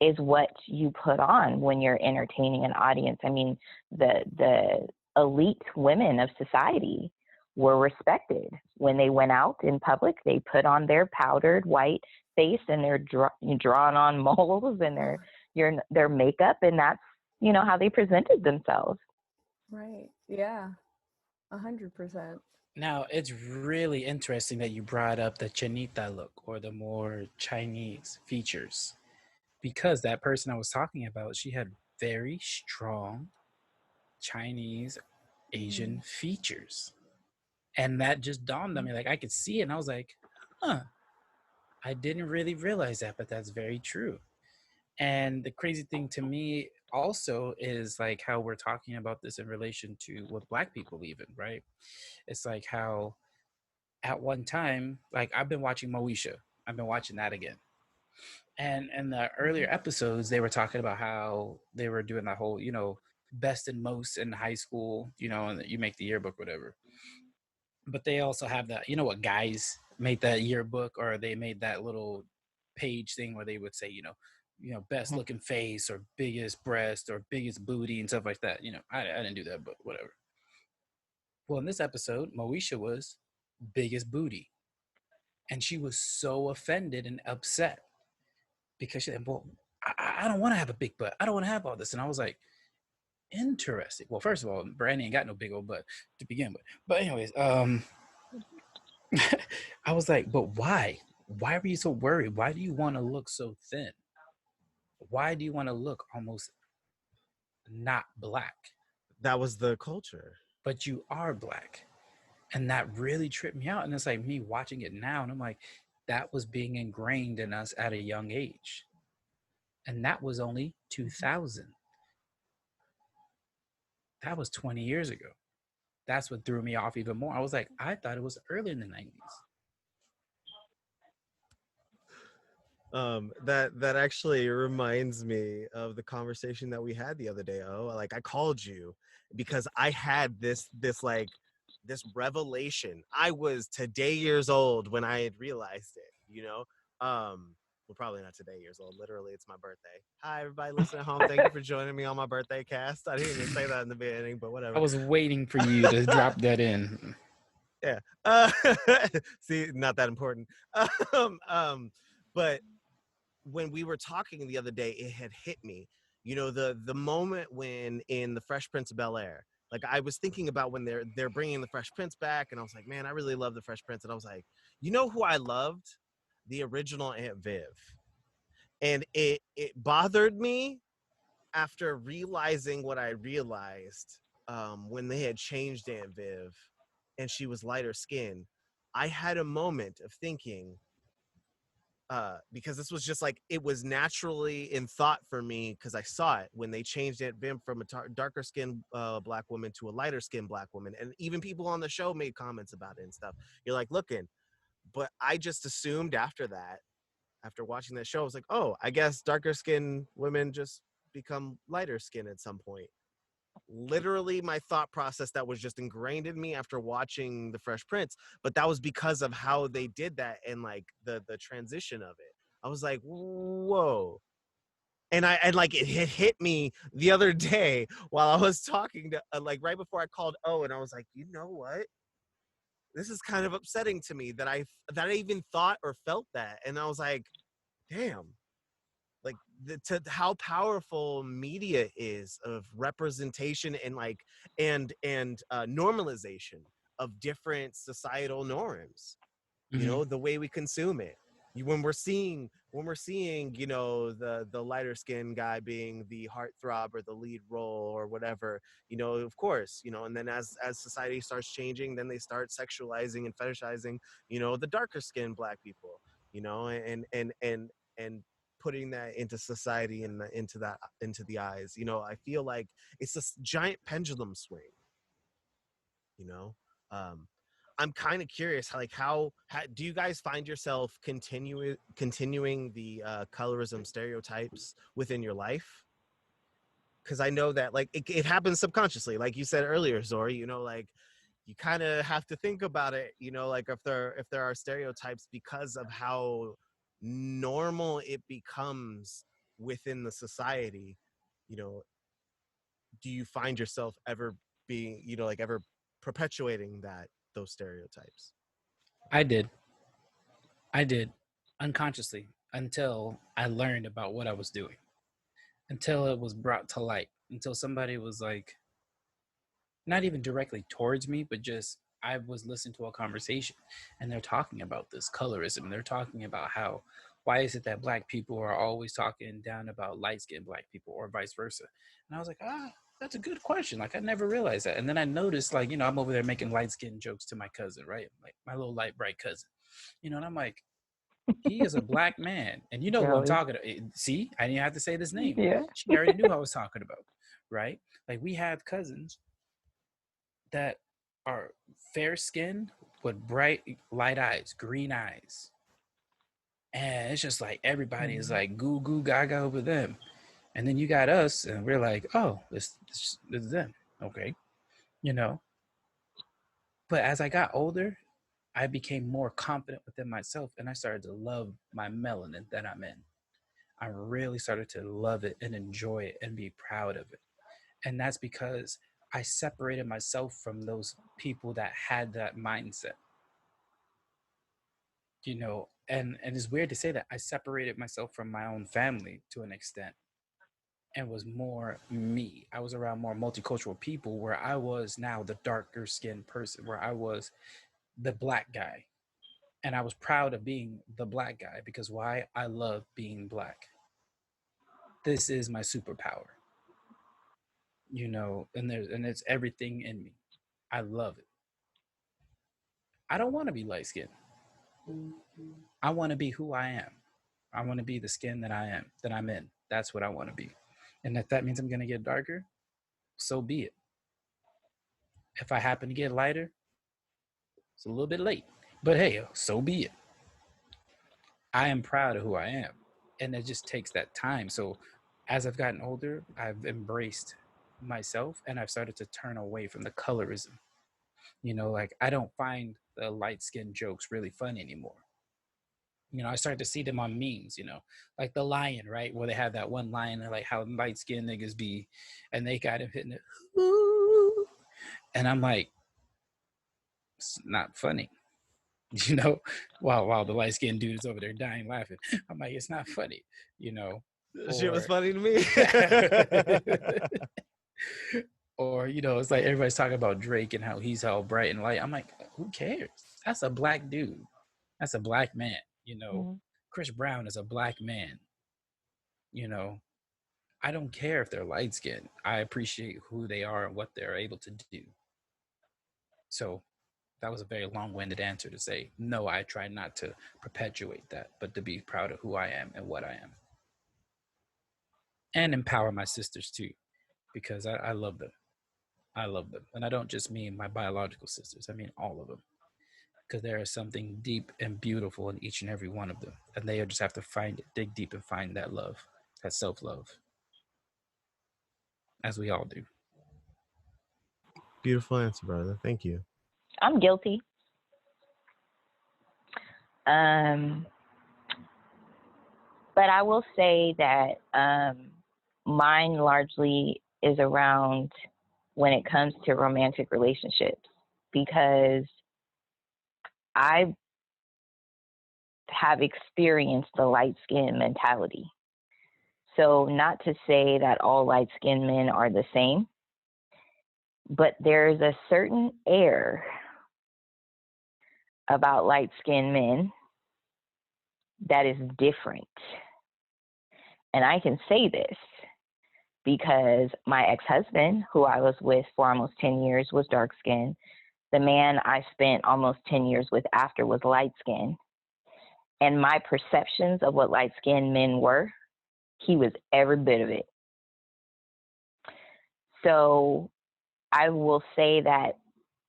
is what you put on when you're entertaining an audience. I mean, the elite women of society were respected. When they went out in public, they put on their powdered white face and their drawn on moles and their makeup, and that's, you know, how they presented themselves. Right. Yeah. 100%. Now, it's really interesting that you brought up the Chinita look, or the more Chinese features, because that person I was talking about, she had very strong Chinese Asian features. And that just dawned on me. Like, I could see it, and I was like, huh, I didn't really realize that, but that's very true. And the crazy thing to me also is like how we're talking about this in relation to with Black people, even, right? It's like how at one time, like I've been watching Moesha. I've been watching that again. And in the earlier episodes, they were talking about how they were doing that whole, best and most in high school, and you make the yearbook, whatever. But they also have that, what guys made that yearbook, or they made that little page thing where they would say, best looking face or biggest breast or biggest booty and stuff like that. I didn't do that, but whatever. Well, in this episode, Moesha was biggest booty. And she was so offended and upset because she said, well, I don't want to have a big butt. I don't want to have all this. And I was like, interesting. Well, first of all, Brandy ain't got no big old butt to begin with. But anyways, I was like, but why? Why were you so worried? Why do you want to look so thin? Why do you want to look almost not Black? That was the culture. But you are Black. And that really tripped me out. And it's like me watching it now, and I'm like, that was being ingrained in us at a young age. And that was only 2000. That was 20 years ago. That's what threw me off even more. I was like, I thought it was early in the 90s. That actually reminds me of the conversation that we had the other day. Like, I called you because I had this revelation. I was today years old when I had realized it, well, probably not today years old. Literally, it's my birthday. Hi, everybody listening at home. Thank you for joining me on my birthday cast. I didn't even say that in the beginning, but whatever. I was waiting for you to drop that in. Yeah. See, not that important. But when we were talking the other day, it had hit me, the moment when in the Fresh Prince of Bel-Air, like I was thinking about when they're bringing the Fresh Prince back, and I was like, man, I really love the Fresh Prince. And I was like, who I loved? The original Aunt Viv. And it bothered me after realizing what I realized when they had changed Aunt Viv and she was lighter skinned. I had a moment of thinking, because this was just like, it was naturally in thought for me, because I saw it when they changed Aunt Viv from a darker skinned Black woman to a lighter skinned Black woman. And even people on the show made comments about it and stuff. You're like, looking. But I just assumed after watching that show, I was like, oh, I guess darker skinned women just become lighter skinned at some point. Literally my thought process that was just ingrained in me after watching the Fresh Prince, but that was because of how they did that and like the transition of it. I was like, whoa. And like it hit me the other day while I was talking to like right before I called and I was like, you know what? This is kind of upsetting to me that I even thought or felt that. And I was like, damn, like how powerful media is of representation and like, and normalization of different societal norms, the way we consume it. When we're seeing, the lighter skinned guy being the heartthrob or the lead role or whatever, of course, and then as society starts changing, then they start sexualizing and fetishizing, the darker skinned Black people, and putting that into society and into the eyes. I feel like it's this giant pendulum swing, I'm kind of curious, like how do you guys find yourself continuing the colorism stereotypes within your life? Because I know that like it happens subconsciously, like you said earlier, Zori. Like you kind of have to think about it. Like if there are stereotypes because of how normal it becomes within the society. Do you find yourself ever being, like ever perpetuating those stereotypes? I did unconsciously until I learned about what I was doing, until it was brought to light, until somebody was like, not even directly towards me, but just I was listening to a conversation and they're talking about this colorism. They're talking about how why is it that black people are always talking down about light-skinned black people or vice versa? And I was like, that's a good question. Like, I never realized that. And then I noticed, like, I'm over there making light-skinned jokes to my cousin, right? Like my little light bright cousin, and I'm like, he is a black man. And who I'm talking to. See, I didn't have to say this name. Yeah. She already knew who I was talking about, right? Like, we have cousins that are fair skinned with bright light eyes, green eyes. And it's just like everybody is like goo goo gaga over them. And then you got us, and we're like, oh, this is them. Okay. But as I got older, I became more confident within myself, and I started to love my melanin that I'm in. I really started to love it and enjoy it and be proud of it. And that's because I separated myself from those people that had that mindset. And it's weird to say that I separated myself from my own family to an extent and was more me. I was around more multicultural people where I was now the darker skinned person, where I was the black guy. And I was proud of being the black guy because why? I love being black. This is my superpower. And it's everything in me. I love it. I don't want to be light skinned. I want to be who I am. I want to be the skin that I am, that I'm in. That's what I want to be. And if that means I'm going to get darker, so be it. If I happen to get lighter, it's a little bit late. But hey, so be it. I am proud of who I am. And it just takes that time. So as I've gotten older, I've embraced myself and I've started to turn away from the colorism. Like, I don't find the light skin jokes really fun anymore. I started to see them on memes, like the lion, right? Where they have that one lion, like how light skinned niggas be, and they got him hitting it. Ooh. And I'm like, it's not funny. While the light skinned dude is over there dying laughing. I'm like, it's not funny, Shit was funny to me. Or, it's like everybody's talking about Drake and how he's all bright and light. I'm like, who cares? That's a black dude. That's a black man. Chris Brown is a black man. I don't care if they're light skinned. I appreciate who they are and what they're able to do. So that was a very long-winded answer to say, no, I try not to perpetuate that, but to be proud of who I am and what I am. And empower my sisters too, because I love them. I love them. And I don't just mean my biological sisters. I mean all of them. Because there is something deep and beautiful in each and every one of them. And they just have to find it, dig deep and find that love, that self-love. As we all do. Beautiful answer, brother. Thank you. I'm guilty. But I will say that mine largely is around when it comes to romantic relationships, because I have experienced the light skin mentality. So not to say that all light skinned men are the same, but there's a certain air about light skinned men that is different. And I can say this because my ex-husband, who I was with for almost 10 years, was dark skinned. The man I spent almost 10 years with after was light skinned. And my perceptions of what light skinned men were, he was every bit of it. So I will say that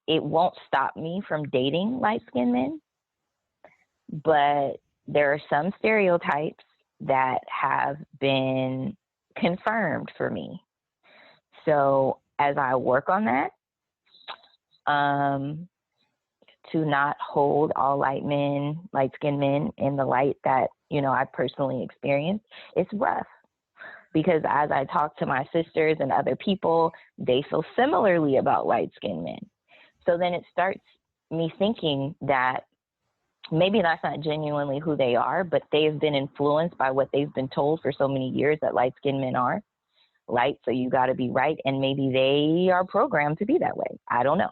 it won't stop me from dating light skinned men, but there are some stereotypes that have been confirmed for me. So as I work on that, to not hold all light-skinned men in the light that, I personally experienced, it's rough. Because as I talk to my sisters and other people, they feel similarly about light-skinned men. So then it starts me thinking that maybe that's not genuinely who they are, but they've been influenced by what they've been told for so many years that light-skinned men are light, so you got to be right, and maybe they are programmed to be that way. I don't know.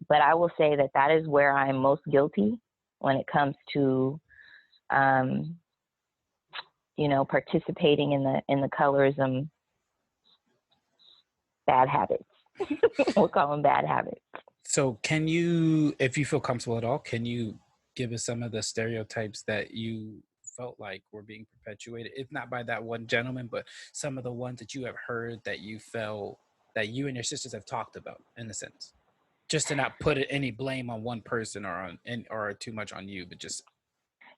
But I will say that is where I'm most guilty when it comes to participating in the colorism bad habits. We'll call them bad habits. So can you, if you feel comfortable at all, can you give us some of the stereotypes that you felt like were being perpetuated, if not by that one gentleman, but some of the ones that you have heard that you felt that you and your sisters have talked about, in a sense, just to not put any blame on one person or too much on you, but just.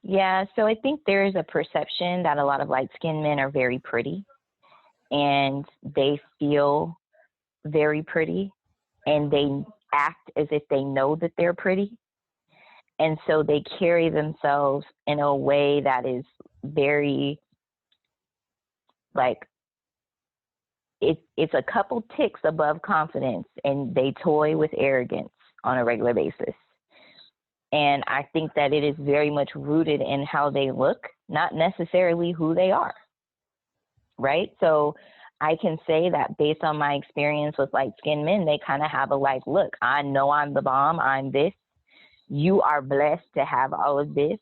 Yeah, so I think there is a perception that a lot of light-skinned men are very pretty, and they feel very pretty, and they act as if they know that they're pretty. And so they carry themselves in a way that is very, like, it's a couple ticks above confidence, and they toy with arrogance on a regular basis. And I think that it is very much rooted in how they look, not necessarily who they are, right? So I can say that based on my experience with light-skinned men, they kind of have a like, look, I know I'm the bomb, I'm this. You are blessed to have all of this,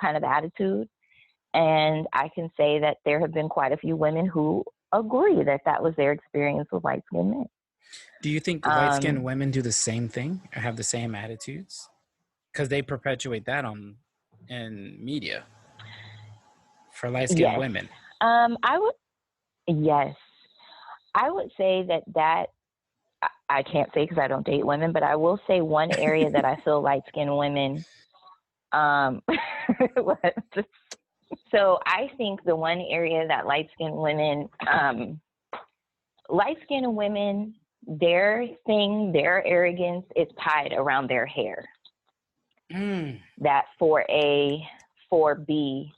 kind of attitude. And I can say that there have been quite a few women who agree that that was their experience with light-skinned men. Do you think light-skinned women do the same thing or have the same attitudes? Because they perpetuate that in media for light-skinned women. Yes. I would say that I can't say because I don't date women, but I will say one area that I feel light-skinned women, so I think the one area that light-skinned women, their thing, their arrogance is tied around their hair. That for A, for B,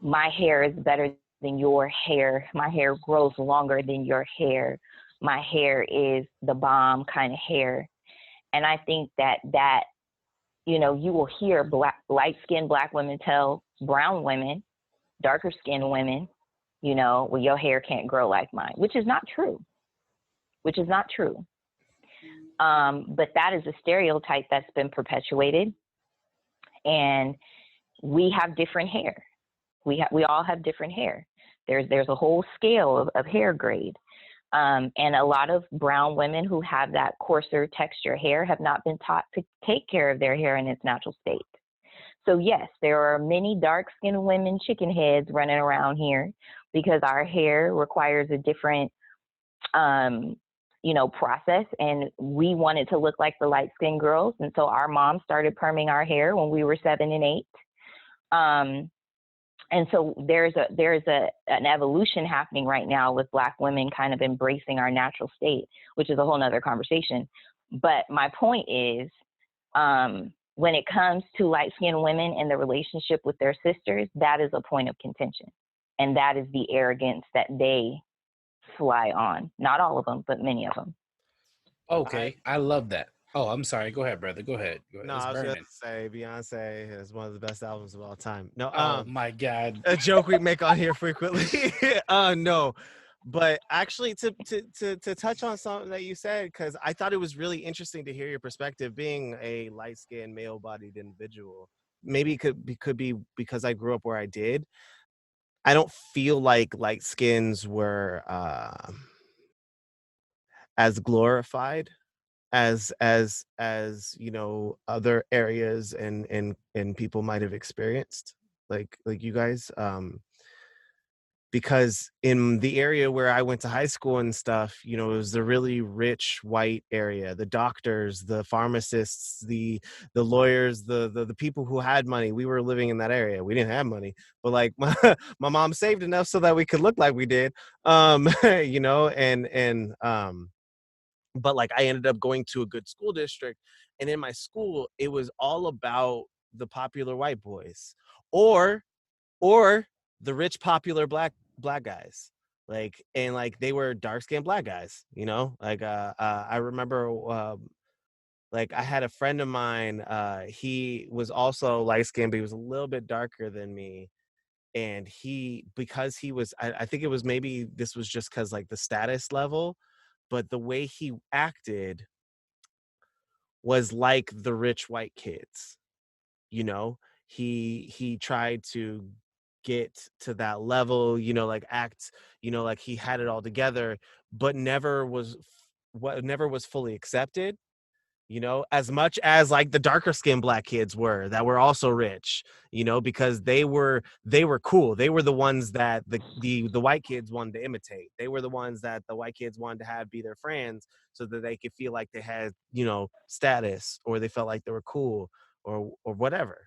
my hair is better than your hair. My hair grows longer than your hair. My hair is the bomb kind of hair. And I think that you will hear light-skinned Black women tell brown women, darker-skinned women, well, your hair can't grow like mine, which is not true. But that is a stereotype that's been perpetuated. And we have different hair. We all have different hair. There's a whole scale of hair grade. And a lot of brown women who have that coarser texture hair have not been taught to take care of their hair in its natural state. So yes, there are many dark-skinned women chicken heads running around here because our hair requires a different, process. And we wanted to look like the light-skinned girls. And so our mom started perming our hair when we were 7 and 8. And so there's an evolution happening right now with Black women kind of embracing our natural state, which is a whole nother conversation. But my point is, when it comes to light-skinned women and the relationship with their sisters, that is a point of contention. And that is the arrogance that they fly on. Not all of them, but many of them. Okay, I love that. Oh, I'm sorry. Go ahead, brother. Go ahead. No, I was going to say Beyonce is one of the best albums of all time. No, oh my God, a joke we make on here frequently. No, but actually, to touch on something that you said, because I thought it was really interesting to hear your perspective, being a light-skinned, male-bodied individual. Maybe it could be because I grew up where I did. I don't feel like light skins were as glorified as other areas and people might have experienced like you guys, because in the area where I went to high school and stuff, it was the really rich white area, the doctors, the pharmacists, the lawyers, the people who had money. We were living in that area. We didn't have money, but like my mom saved enough so that we could look like we did, but like I ended up going to a good school district, and in my school it was all about the popular white boys or the rich popular black guys, and they were dark-skinned Black guys, I remember like I had a friend of mine, he was also light-skinned, but he was a little bit darker than me. And because he was, I think it was, maybe this was just because like the status level, but the way he acted was like the rich white kids, he tried to get to that level, you know, like act, you know, like he had it all together, but never was fully accepted, you know, as much as like the darker skinned black kids were that were also rich, you know, because they were cool. They were the ones that the white kids wanted to imitate. They were the ones that the white kids wanted to have be their friends so that they could feel like they had, you know, status, or they felt like they were cool, or whatever.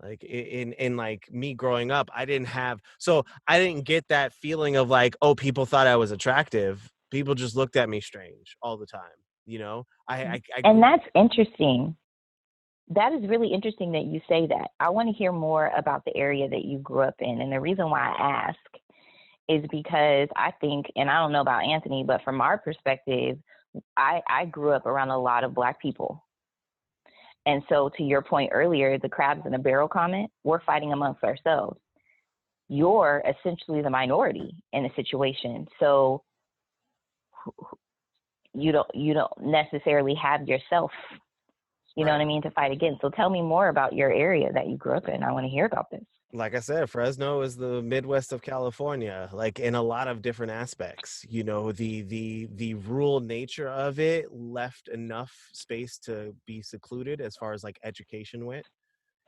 Like in like me growing up, I didn't get that feeling of like, oh, people thought I was attractive. People just looked at me strange all the time, you know. And that's interesting. That is really interesting that you say that. I want to hear more about the area that you grew up in. And the reason why I ask is because I think, and I don't know about Anthony, but from our perspective, I grew up around a lot of Black people. And so to your point earlier, the crabs in a barrel comment, we're fighting amongst ourselves. You're essentially the minority in a situation. So you don't necessarily have yourself, you know what I mean, to fight against. So tell me more about your area that you grew up in. I want to hear about this. Like I said, Fresno is the Midwest of California, like in a lot of different aspects. You know, the rural nature of it left enough space to be secluded as far as like education went.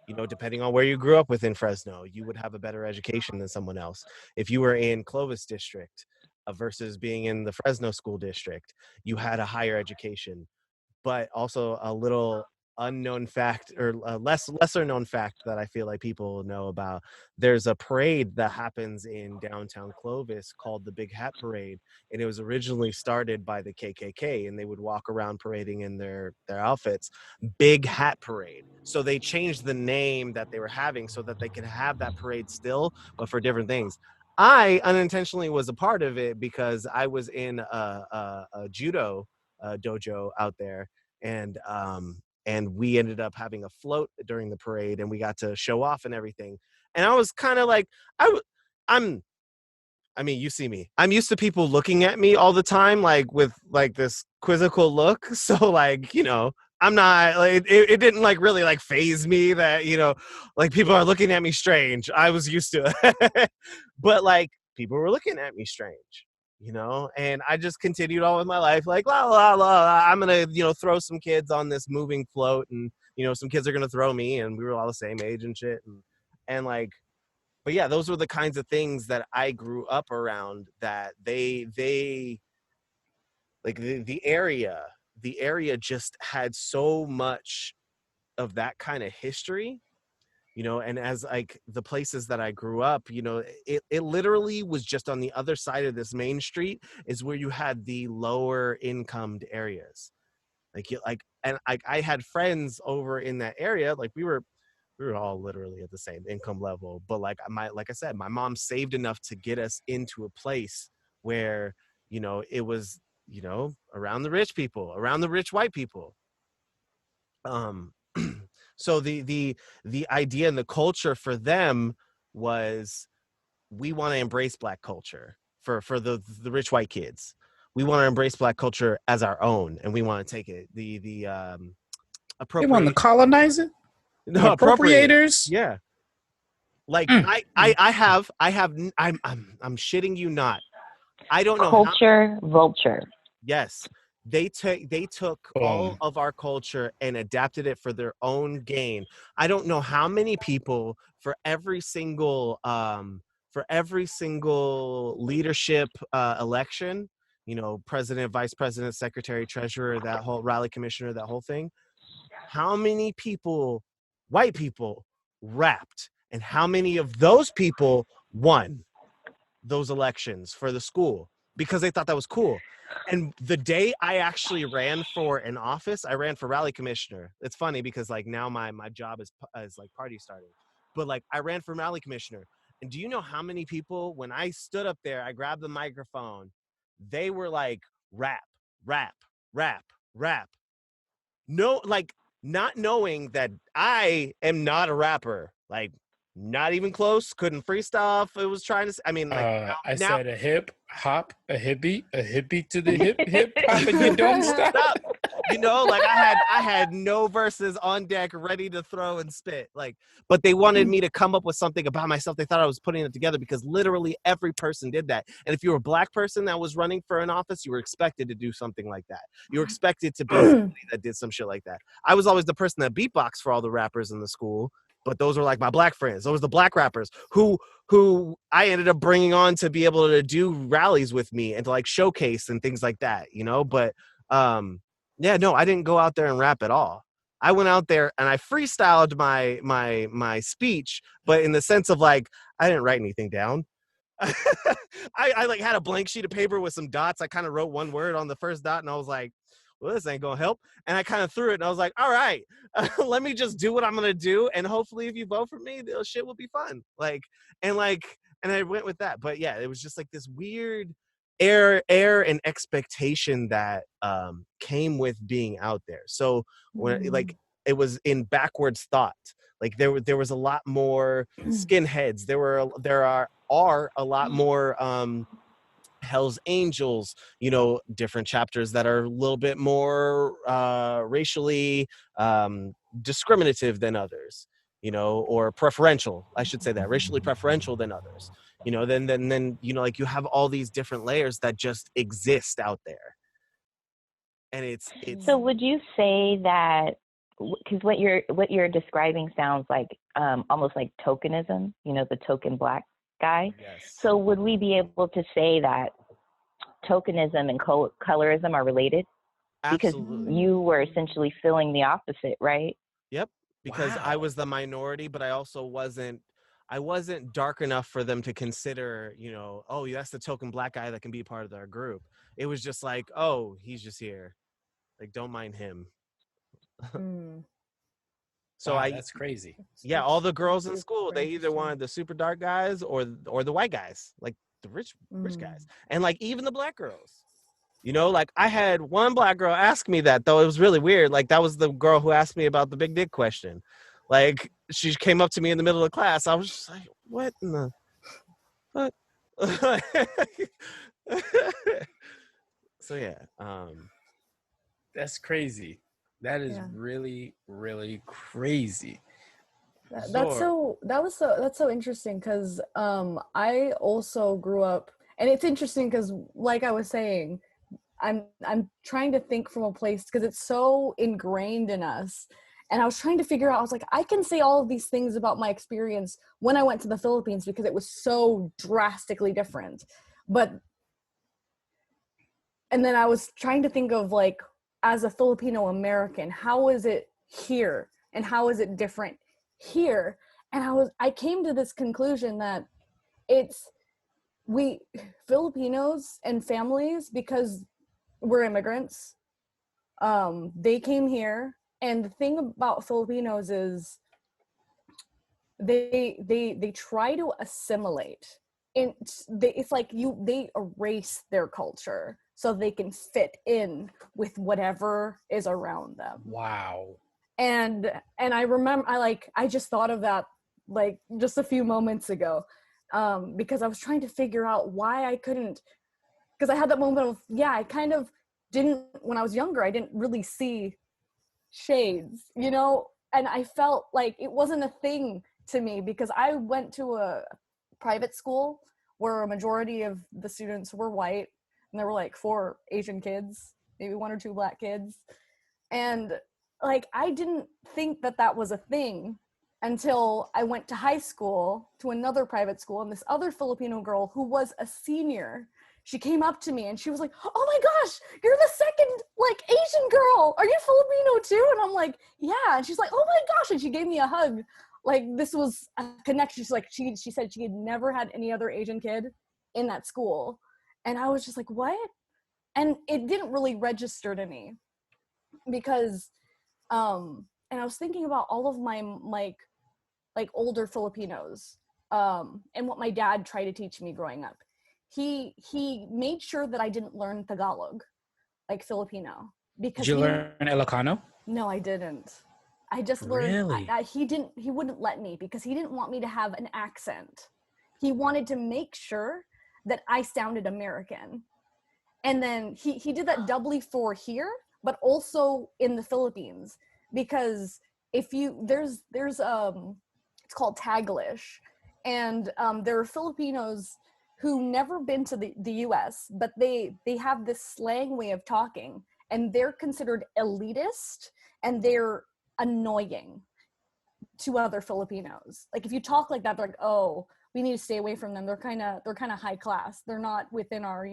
You know, depending on where you grew up within Fresno, you would have a better education than someone else. If you were in Clovis district versus being in the Fresno school district, you had a higher education. But also a little unknown fact, or a lesser known fact that I feel like people know about. There's a parade that happens in downtown Clovis called the Big Hat Parade, and it was originally started by the KKK, and they would walk around parading in their outfits. Big Hat Parade. So they changed the name that they were having so that they could have that parade still, but for different things. I unintentionally was a part of it because I was in a judo dojo out there, and we ended up having a float during the parade, and we got to show off and everything. And I was kind of like, I mean, you see me. I'm used to people looking at me all the time, like with like this quizzical look. So like, you know, I'm not like, it didn't like really like phase me that, you know, like people are looking at me strange. I was used to it. But like people were looking at me strange, you know, and I just continued on with my life like, la, la, la, I'm going to, you know, throw some kids on this moving float, and, you know, some kids are going to throw me, and we were all the same age and shit. And like, but yeah, those were the kinds of things that I grew up around, that they like the area just had so much of that kind of history, you know. And as like the places that I grew up, you know, it literally was just on the other side of this main street is where you had the lower incomed areas. And I had friends over in that area. Like we were all literally at the same income level, but like I said, my mom saved enough to get us into a place where, you know, it was, you know, around the rich people, around the rich white people. So the idea and the culture for them was, we want to embrace Black culture for the rich white kids. We want to embrace Black culture as our own, and we want to take it the They appropriate. want to colonize it. No, Appropriators. Yeah. Like I'm shitting you not. I don't know. Culture vulture. Yes. They took all of our culture and adapted it for their own gain. I don't know how many people for every single leadership election, you know, president, vice president, secretary, treasurer, that whole rally commissioner, that whole thing. How many people, white people, rapped, and how many of those people won those elections for the school because they thought that was cool. And the day I actually ran for an office, I ran for rally commissioner. It's funny because like now my job is like party starting, but like I ran for rally commissioner. And do you know how many people, when I stood up there, I grabbed the microphone, they were like, rap, rap, rap, rap. No, like not knowing that I am not a rapper, like not even close, couldn't freestyle if it was trying to, I mean, like said a hip hop, a hip beat to the hip hop, and you don't stop. You know, like I had no verses on deck ready to throw and spit. Like, but they wanted me to come up with something about myself. They thought I was putting it together because literally every person did that. And if you were a black person that was running for an office, you were expected to do something like that. You were expected to be somebody that did some shit like that. I was always the person that beatboxed for all the rappers in the school, but those were like my black friends. Those were the black rappers who I ended up bringing on to be able to do rallies with me and to like showcase and things like that, you know? But yeah, no, I didn't go out there and rap at all. I went out there and I freestyled my speech, but in the sense of like, I didn't write anything down. I like had a blank sheet of paper with some dots. I kind of wrote one word on the first dot and I was like, well, this ain't gonna help. And I kind of threw it and I was like, all right, let me just do what I'm gonna do. And hopefully if you vote for me, the shit will be fun. And I went with that. But yeah, it was just like this weird air and expectation that came with being out there. So when like it was in backwards thought, like there was a lot more skinheads. There are a lot more Hell's Angels, you know, different chapters that are a little bit more racially discriminative than others, you know, or preferential, I should say that, racially preferential than others, you know, then you know, like you have all these different layers that just exist out there. And it's So would you say that, because what you're describing sounds like almost like tokenism, you know, the token black guy. Yes. So would we be able to say that tokenism and colorism are related? Absolutely. Because you were essentially feeling the opposite, right? Yep. Because Wow. I was the minority, but I also wasn't dark enough for them to consider, you know, oh, that's the token black guy that can be part of their group. It was just like, oh, he's just here. Like, don't mind him. So wow, that's crazy. Yeah, all the girls in school, they either wanted the super dark guys or the white guys, like the rich guys. And like even the black girls. You know, like I had one black girl ask me that, though. It was really weird. Like that was the girl who asked me about the big dick question. Like she came up to me in the middle of class. I was just like, what in the what? So yeah. That's crazy. That is really, really crazy. That's so interesting because I also grew up, and it's interesting because like I was saying, I'm trying to think from a place because it's so ingrained in us. And I was trying to figure out, I was like, I can say all of these things about my experience when I went to the Philippines because it was so drastically different. And then I was trying to think of like, as a Filipino American, how is it here? And how is it different here? And I came to this conclusion that we Filipinos and families, because we're immigrants, they came here, and the thing about Filipinos is they try to assimilate, and it's like they erase their culture so they can fit in with whatever is around them. Wow. And I remember I just thought of that like just a few moments ago, because I was trying to figure out why I couldn't, because I had that moment of, I kind of didn't, when I was younger, I didn't really see shades, you know, and I felt like it wasn't a thing to me because I went to a private school where a majority of the students were white, and there were like 4 Asian kids, maybe 1 or 2 black kids. And like, I didn't think that was a thing until I went to high school to another private school, and this other Filipino girl who was a senior, she came up to me and she was like, oh my gosh, you're the second like Asian girl. Are you Filipino too? And I'm like, yeah. And she's like, oh my gosh. And she gave me a hug. Like this was a connection. She's like, she said she had never had any other Asian kid in that school. And I was just like, what? And it didn't really register to me because, and I was thinking about all of my like older Filipinos, and what my dad tried to teach me growing up. He made sure that I didn't learn Tagalog, like Filipino, because Did you learn Ilocano? No, I didn't. I just learned that he wouldn't let me because he didn't want me to have an accent. He wanted to make sure that I sounded American. And then he did that doubly for here, but also in the Philippines, because there's it's called Taglish, and there are Filipinos who never been to the US, but they have this slang way of talking, and they're considered elitist, and they're annoying to other Filipinos. Like if you talk like that, they're like, oh, we need to stay away from them. They're kind of high class. They're not within our,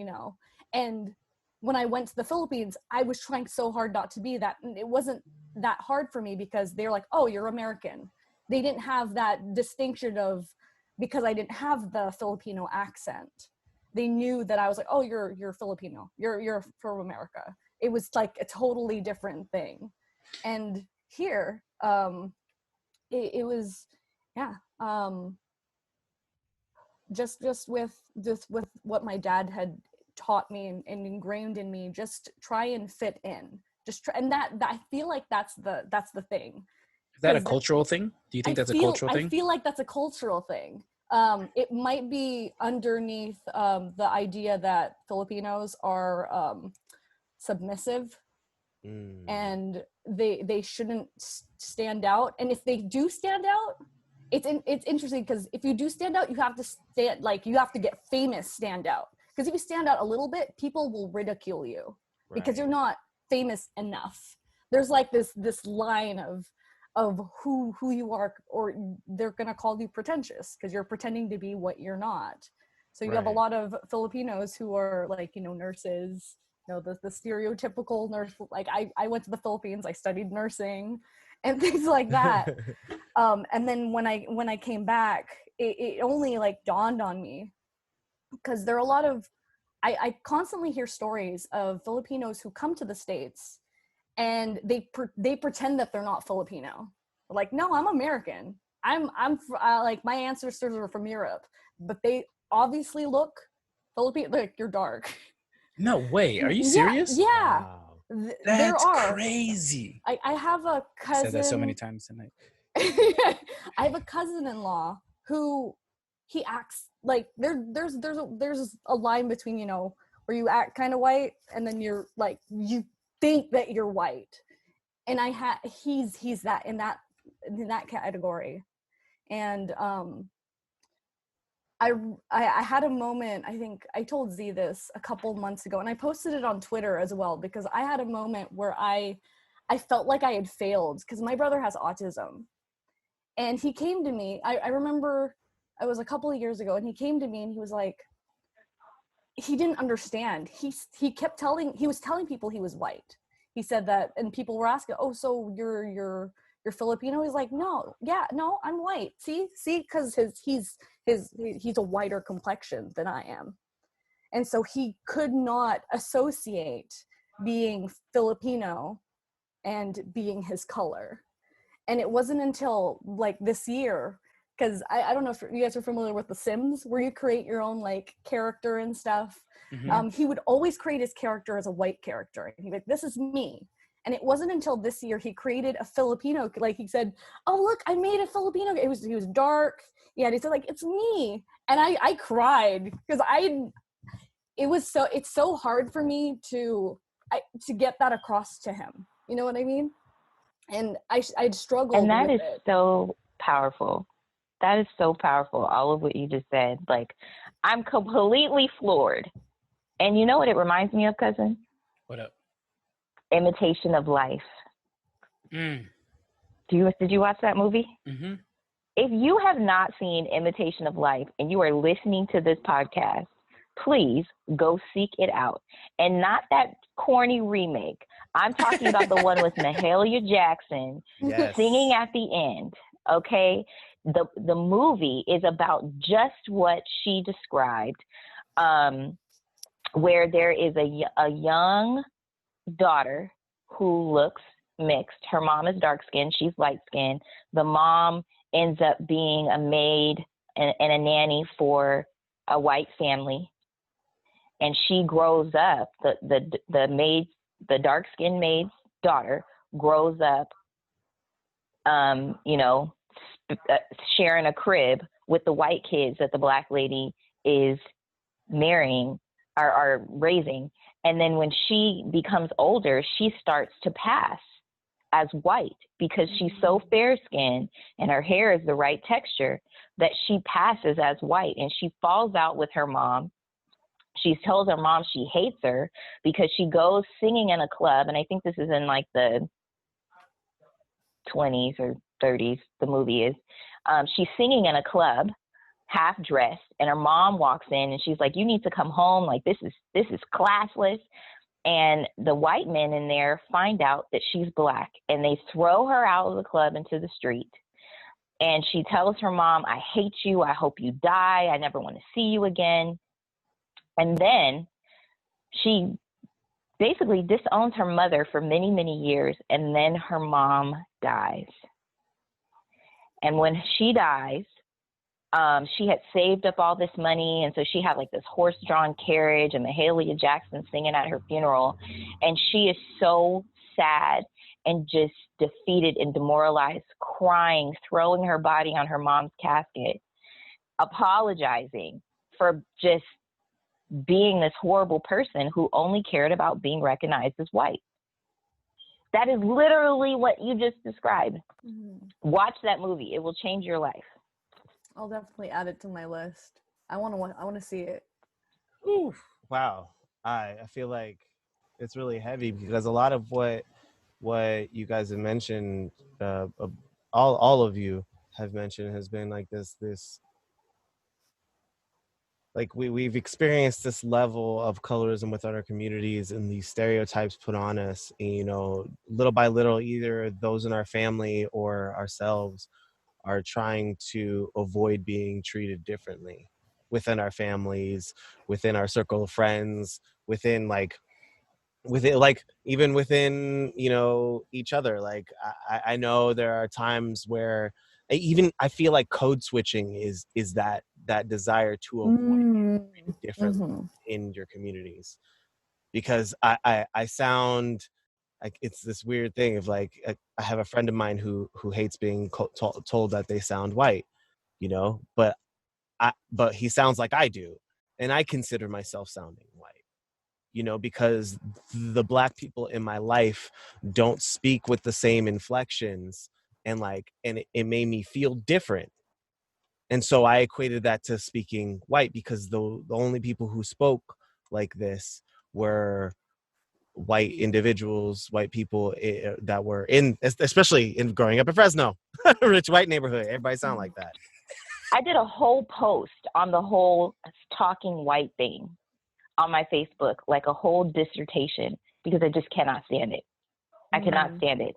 And when I went to the Philippines, I was trying so hard not to be that. And it wasn't that hard for me because they're like, oh, you're American. They didn't have that distinction of, because I didn't have the Filipino accent. They knew that I was like, oh, you're Filipino. You're from America. It was like a totally different thing. And here, it was, just with what my dad had taught me and ingrained in me, just try and fit in, and that I feel like that's the thing. Is that a cultural thing? Do you think that's a cultural thing? I feel like that's a cultural thing. It might be underneath the idea that Filipinos are submissive, and they shouldn't stand out. And if they do stand out, it's interesting, because if you do stand out, you have to get famous stand out. Because if you stand out a little bit, people will ridicule you because you're not famous enough. There's like this line of who you are, or they're gonna call you pretentious because you're pretending to be what you're not. So you have a lot of Filipinos who are like, nurses, the stereotypical nurse. Like I went to the Philippines, I studied nursing and things like that. And then when I came back, it only like dawned on me, because there are a lot of, I constantly hear stories of Filipinos who come to the States and they pretend that they're not Filipino. They're like, no, I'm American. I'm like, my ancestors are from Europe, but they obviously look Filipino. Like, you're dark. No way. Are you serious? Yeah. Wow. That's crazy. I have a cousin. I said that so many times tonight. I have a cousin-in-law who he acts like there's a line between, where you act kind of white and then you're like, you think that you're white, and he's that in that category. And I had a moment, I think I told Z this a couple months ago, and I posted it on Twitter as well, because I had a moment where I felt like I had failed, because my brother has autism, and he came to me, I remember it was a couple of years ago, and he came to me and he was like, he didn't understand. He was telling people he was white. He said that, and people were asking, oh, so you're Filipino? He's like, no, I'm white. See, because he's a whiter complexion than I am. And so he could not associate being Filipino and being his color. And it wasn't until like this year, because I don't know if you guys are familiar with The Sims, where you create your own like character and stuff. Mm-hmm. He would always create his character as a white character. He'd be like, this is me. And it wasn't until this year he created a Filipino, like he said, oh, look, I made a Filipino. He was dark. Yeah, and he said like, it's me. And I cried, because it's so hard for me to get that across to him. You know what I mean? And I'd struggled with it. And that is so powerful. That is so powerful, all of what you just said. Like, I'm completely floored. And you know what it reminds me of, cousin? What up? Imitation of Life. Did you watch that movie? Mm-hmm. If you have not seen Imitation of Life and you are listening to this podcast, please go seek it out. And not that corny remake. I'm talking about the one with Mahalia Jackson singing at the end. Okay? The movie is about just what she described, where there is a young daughter who looks mixed. Her mom is dark skinned, she's light skinned. The mom ends up being a maid and a nanny for a white family, and she grows up. The dark skinned maid's daughter grows up, sharing a crib with the white kids that the black lady is marrying or raising. And then when she becomes older, she starts to pass as white because she's so fair-skinned and her hair is the right texture that she passes as white. And she falls out with her mom. She tells her mom she hates her because she goes singing in a club. And I think this is in like the 20s or 30s, the movie is. She's singing in a club, half dressed, and her mom walks in and she's like, you need to come home. Like, this is classless. And the white men in there find out that she's black and they throw her out of the club into the street. And she tells her mom, I hate you. I hope you die. I never want to see you again. And then she basically disowns her mother for many, many years. And then her mom dies. And when she dies, she had saved up all this money, and so she had like this horse-drawn carriage and Mahalia Jackson singing at her funeral, and she is so sad and just defeated and demoralized, crying, throwing her body on her mom's casket, apologizing for just being this horrible person who only cared about being recognized as white. That is literally what you just described. Mm-hmm. Watch that movie. It will change your life. I'll definitely add it to my list. I want to see it. Ooh, wow. I feel like it's really heavy because a lot of what you guys have mentioned, all of you have mentioned, has been like this like we've experienced this level of colorism within our communities and these stereotypes put on us, you know, little by little, either those in our family or ourselves are trying to avoid being treated differently within our families, within our circle of friends, within even within, you know, each other. Like I know there are times where I feel like code switching is that desire to avoid being treated differently in your communities, because I sound like it's this weird thing of like, I have a friend of mine who hates being told that they sound white, you know, but he sounds like I do, and I consider myself sounding white, you know, because the Black people in my life don't speak with the same inflections, and it made me feel different. And so I equated that to speaking white, because the only people who spoke like this were white individuals, white people that were in, especially in growing up in Fresno, rich white neighborhood. Everybody sound like that. I did a whole post on the whole talking white thing on my Facebook, like a whole dissertation, because I just cannot stand it. I cannot stand it.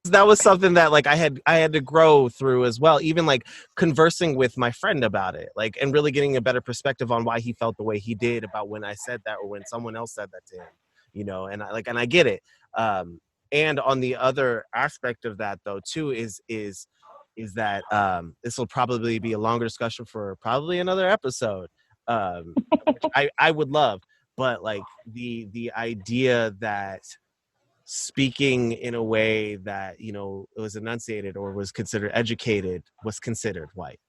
That was something that like I had to grow through as well, even like conversing with my friend about it, like, and really getting a better perspective on why he felt the way he did about when I said that or when someone else said that to him, you know. And I get it. And on the other aspect of that though too is that this will probably be a longer discussion for probably another episode, which I would love, but like the idea that speaking in a way that, you know, it was enunciated or was considered educated was considered white,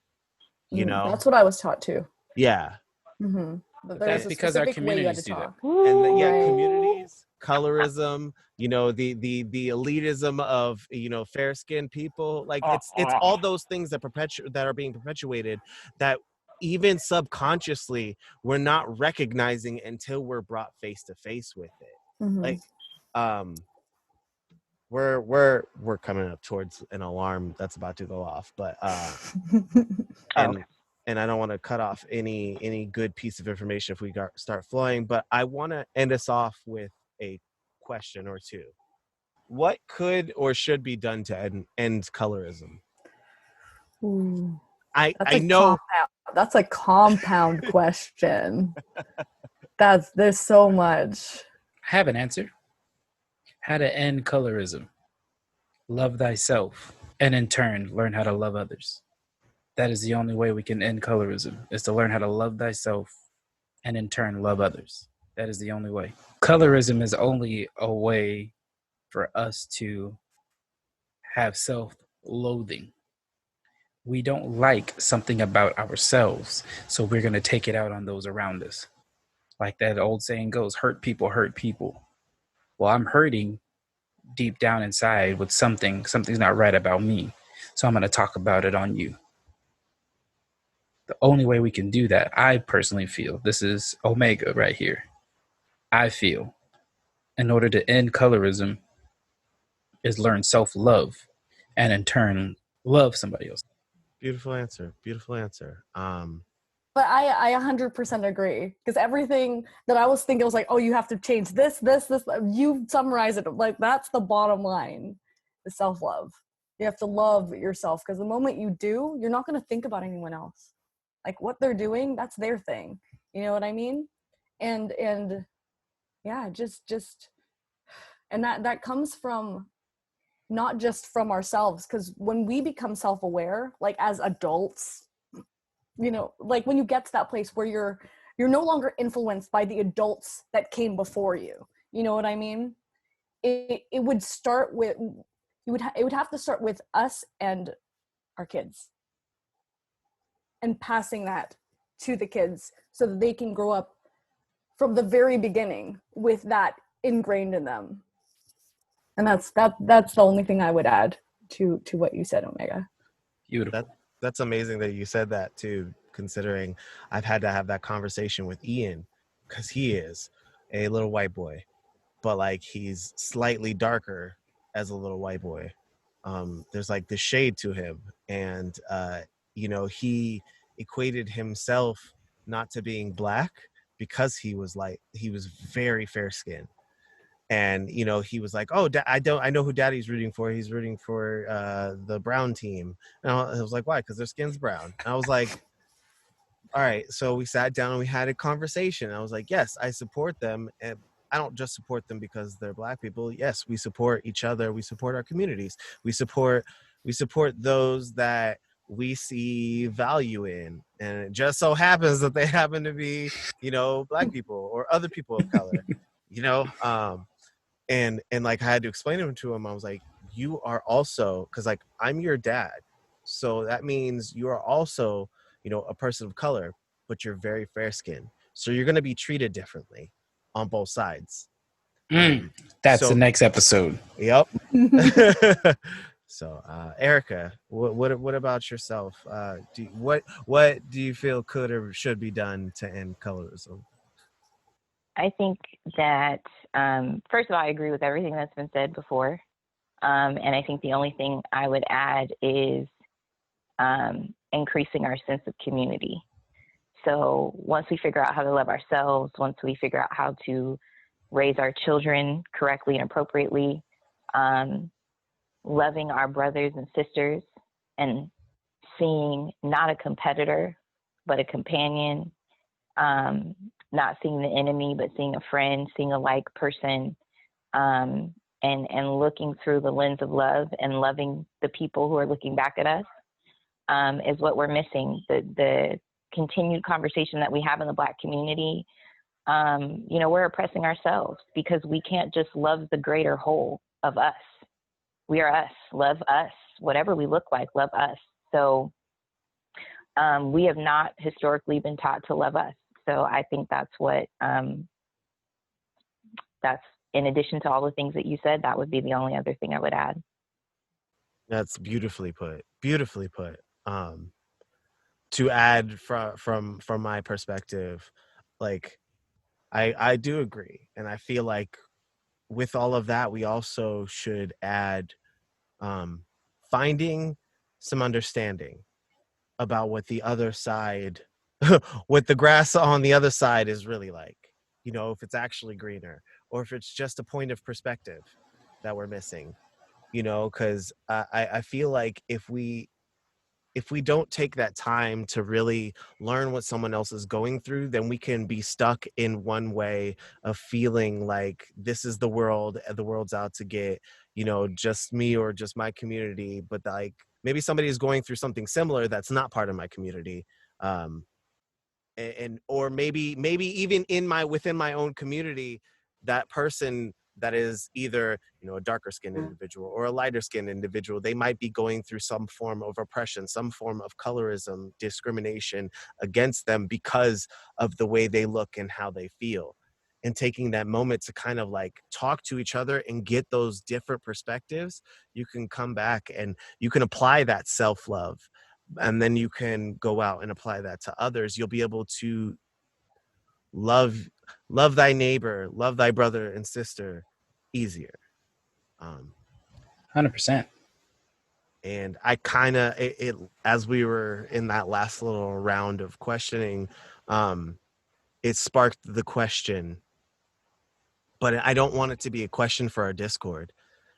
you know. That's what I was taught too. Yeah. But that's because our communities do that. And communities, colorism, you know, the elitism of, you know, fair-skinned people, like it's all those things that are being perpetuated, that even subconsciously we're not recognizing until we're brought face to face with it. Like we're coming up towards an alarm that's about to go off, but and I don't want to cut off any good piece of information if we start flowing, but I want to end us off with a question or two. What could or should be done to end colorism? I know that's a compound question. There's so much. I have an answer. How to end colorism. Love thyself, and in turn, learn how to love others. That is the only way we can end colorism, is to learn how to love thyself, and in turn, love others. That is the only way. Colorism is only a way for us to have self-loathing. We don't like something about ourselves, so we're going to take it out on those around us. Like that old saying goes, hurt people hurt people. Well, I'm hurting deep down inside with something's not right about me. So I'm going to talk about it on you. The only way we can do that, I personally feel, this is Omega right here. I feel in order to end colorism is learn self-love and in turn love somebody else. Beautiful answer. Beautiful answer. But I 100% agree, because everything that I was thinking was like, oh, you have to change this. You summarize it. Like, that's the bottom line, the self-love. You have to love yourself, because the moment you do, you're not going to think about anyone else. Like, what they're doing, that's their thing. You know what I mean? And yeah, just, and that comes from not just from ourselves, because when we become self-aware, like as adults, you know, like when you get to that place where you're no longer influenced by the adults that came before you, you know what I mean? It would start with, it would have to start with us and our kids, and passing that to the kids so that they can grow up from the very beginning with that ingrained in them. And that's the only thing I would add to what you said, Omega. Beautiful. That's amazing that you said that too, considering I've had to have that conversation with Ian, because he is a little white boy, but like he's slightly darker as a little white boy. There's like this shade to him, and you know, he equated himself not to being black because he was very fair skinned. And you know, he was like, oh, I know who daddy's rooting for. He's rooting for the brown team. And I was like, why? Because their skin's brown. And I was like, all right. So we sat down and we had a conversation. I was like, yes, I support them, and I don't just support them because they're black people. Yes, we support each other. We support our communities. We support those that we see value in. And it just so happens that they happen to be, you know, black people or other people of color, you know. And like I had to explain it to him. I was like, you are also, because like I'm your dad, so that means you are also, you know, a person of color, but you're very fair skinned, so you're going to be treated differently on both sides. That's the next episode. Yep. So Erica, what about yourself? What do you feel could or should be done to end colorism? I think that, first of all, I agree with everything that's been said before. And I think the only thing I would add is increasing our sense of community. So once we figure out how to love ourselves, once we figure out how to raise our children correctly and appropriately, loving our brothers and sisters and seeing not a competitor, but a companion, not seeing the enemy, but seeing a friend, seeing a like person, and looking through the lens of love and loving the people who are looking back at us, is what we're missing. The continued conversation that we have in the Black community, you know, we're oppressing ourselves because we can't just love the greater whole of us. We are us, love us, whatever we look like, love us. So we have not historically been taught to love us. So I think that's what, that's in addition to all the things that you said, that would be the only other thing I would add. That's beautifully put. Beautifully put. To add from my perspective, like I do agree, and I feel like with all of that, we also should add finding some understanding about what the other side, what the grass on the other side is really like. You know, if it's actually greener, or if it's just a point of perspective that we're missing. You know, because I feel like if we don't take that time to really learn what someone else is going through, then we can be stuck in one way of feeling like this is the world's out to get, you know, just me or just my community. But like maybe somebody is going through something similar that's not part of my community. And or maybe even within my own community, that person that is either, you know, a darker skinned individual or a lighter skinned individual. They might be going through some form of oppression, some form of colorism, discrimination against them because of the way they look and how they feel. And taking that moment to kind of like talk to each other and get those different perspectives, you can come back and you can apply that self-love, and then you can go out and apply that to others. You'll be able to love thy neighbor, love thy brother and sister easier. 100%. And I kind of it as we were in that last little round of questioning, it sparked the question, but I don't want it to be a question for our Discord.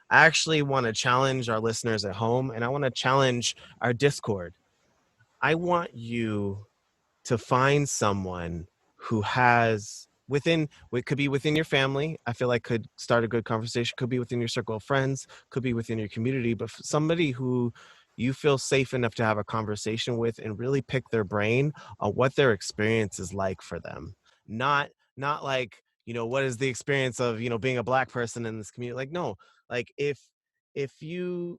I actually want to challenge our listeners at home, and I want to challenge our Discord. I want you to find someone who has it could be within your family. I feel like could start a good conversation, could be within your circle of friends, could be within your community, but somebody who you feel safe enough to have a conversation with and really pick their brain on what their experience is like for them. Not like, you know, what is the experience of, you know, being a Black person in this community? Like, no, like if you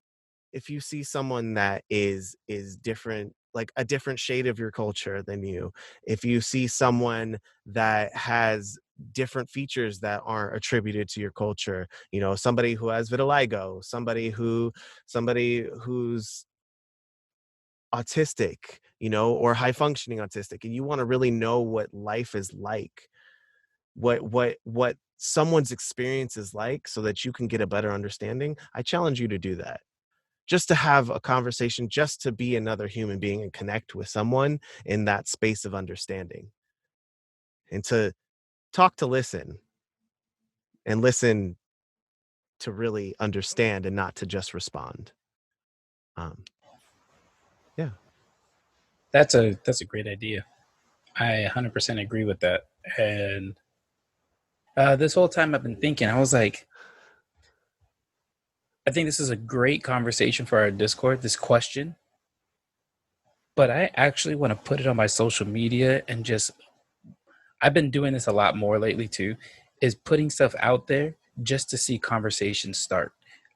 see someone that is different, like a different shade of your culture than you, if you see someone that has different features that aren't attributed to your culture, you know, somebody who has vitiligo, somebody who's autistic, you know, or high functioning autistic, and you want to really know what life is like, what someone's experience is like, so that you can get a better understanding, I challenge you to do that. Just to have a conversation, just to be another human being and connect with someone in that space of understanding, and to talk to listen, and listen to really understand and not to just respond. Yeah. That's a great idea. I 100% agree with that. And this whole time I've been thinking, I was like, I think this is a great conversation for our Discord, this question. But I actually want to put it on my social media and just, I've been doing this a lot more lately too, is putting stuff out there just to see conversations start.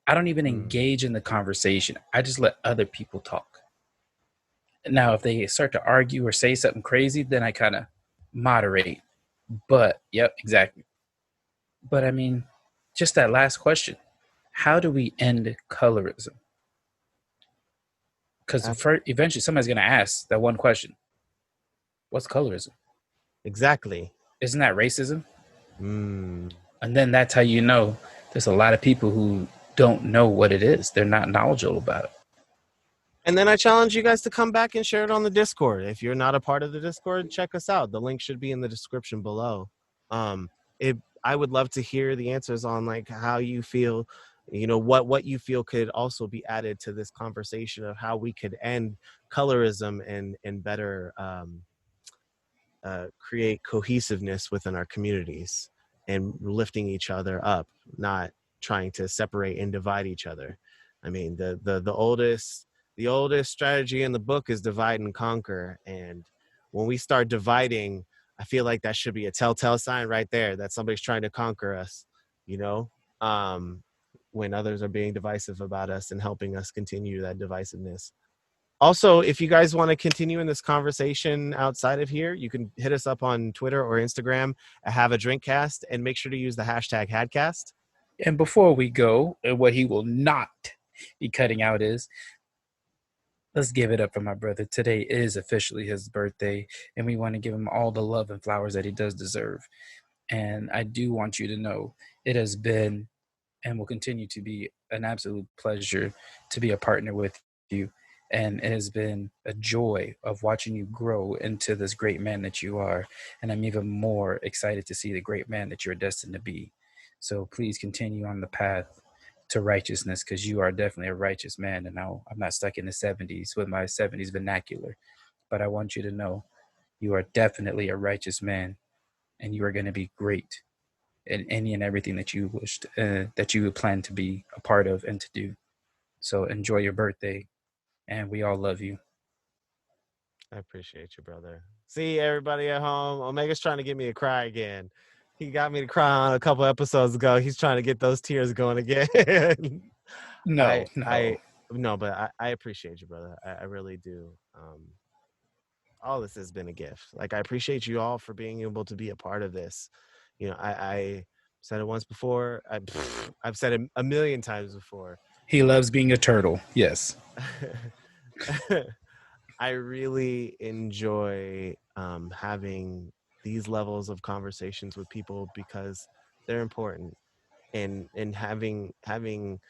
I don't even engage in the conversation. I just let other people talk. Now, if they start to argue or say something crazy, then I kind of moderate. But, yep, exactly. But I mean, just that last question, how do we end colorism? Because eventually somebody's going to ask that one question. What's colorism? Exactly. Isn't that racism? And then that's how you know there's a lot of people who don't know what it is. They're not knowledgeable about it. And then I challenge you guys to come back and share it on the Discord. If you're not a part of the Discord, check us out. The link should be in the description below. I would love to hear the answers on like how you feel, you know, what you feel could also be added to this conversation of how we could end colorism and better create cohesiveness within our communities and lifting each other up, not trying to separate and divide each other. I mean, the oldest strategy in the book is divide and conquer. And when we start dividing, I feel like that should be a telltale sign right there that somebody's trying to conquer us, you know, when others are being divisive about us and helping us continue that divisiveness. Also, if you guys want to continue in this conversation outside of here, you can hit us up on Twitter or Instagram at Have a Drink Cast, and make sure to use the hashtag HADcast. And before we go, what he will not be cutting out is, let's give it up for my brother. Today is officially his birthday, and we want to give him all the love and flowers that he does deserve. And I do want you to know it has been and will continue to be an absolute pleasure to be a partner with you. And it has been a joy of watching you grow into this great man that you are. And I'm even more excited to see the great man that you're destined to be. So please continue on the path to righteousness, because you are definitely a righteous man. And now I'm not stuck in the 70s with my 70s vernacular, but I want you to know you are definitely a righteous man, and you are going to be great in any and everything that you wished, that you plan to be a part of and to do. So enjoy your birthday, and we all love you. I appreciate you, brother. See everybody at home. Omega's trying to get me to cry again. He got me to cry on a couple episodes ago. He's trying to get those tears going again. No. But I appreciate you, brother. I really do. All this has been a gift. Like, I appreciate you all for being able to be a part of this. You know, I said it once before. I've said it a million times before. He loves being a turtle. Yes. I really enjoy having these levels of conversations with people because they're important, and having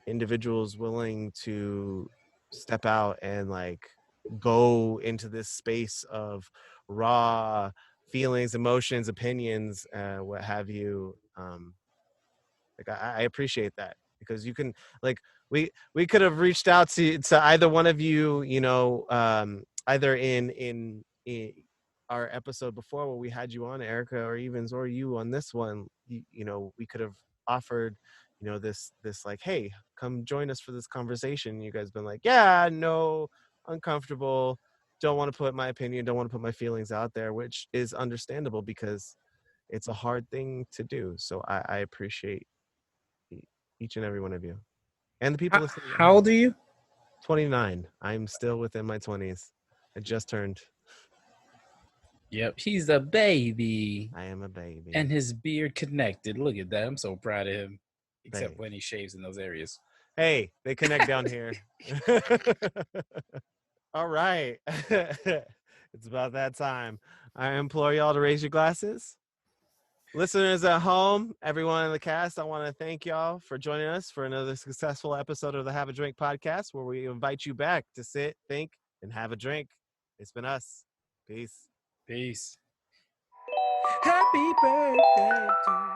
individuals willing to step out and like go into this space of raw feelings, emotions, opinions, what have you. Like I appreciate that, because you can, like, we could have reached out to either one of you, you know, either in our episode before where we had you on, Erica, or even Zor, you on this one. You know, we could have offered, you know, this like, hey, come join us for this conversation. You guys been like, yeah, no, uncomfortable, don't want to put my opinion, don't want to put my feelings out there, which is understandable because it's a hard thing to do. So I appreciate each and every one of you, and the people listening. How old are you? 29. I'm still within my 20s. I just turned. Yep, he's a baby. I am a baby. And his beard connected. Look at that. I'm so proud of him. Except Babe. when he shaves in those areas. Hey, they connect down here. All right. It's about that time. I implore y'all to raise your glasses. Listeners at home, everyone in the cast, I want to thank y'all for joining us for another successful episode of the Have a Drink podcast, where we invite you back to sit, think, and have a drink. It's been us. Peace. Peace. Happy birthday to you.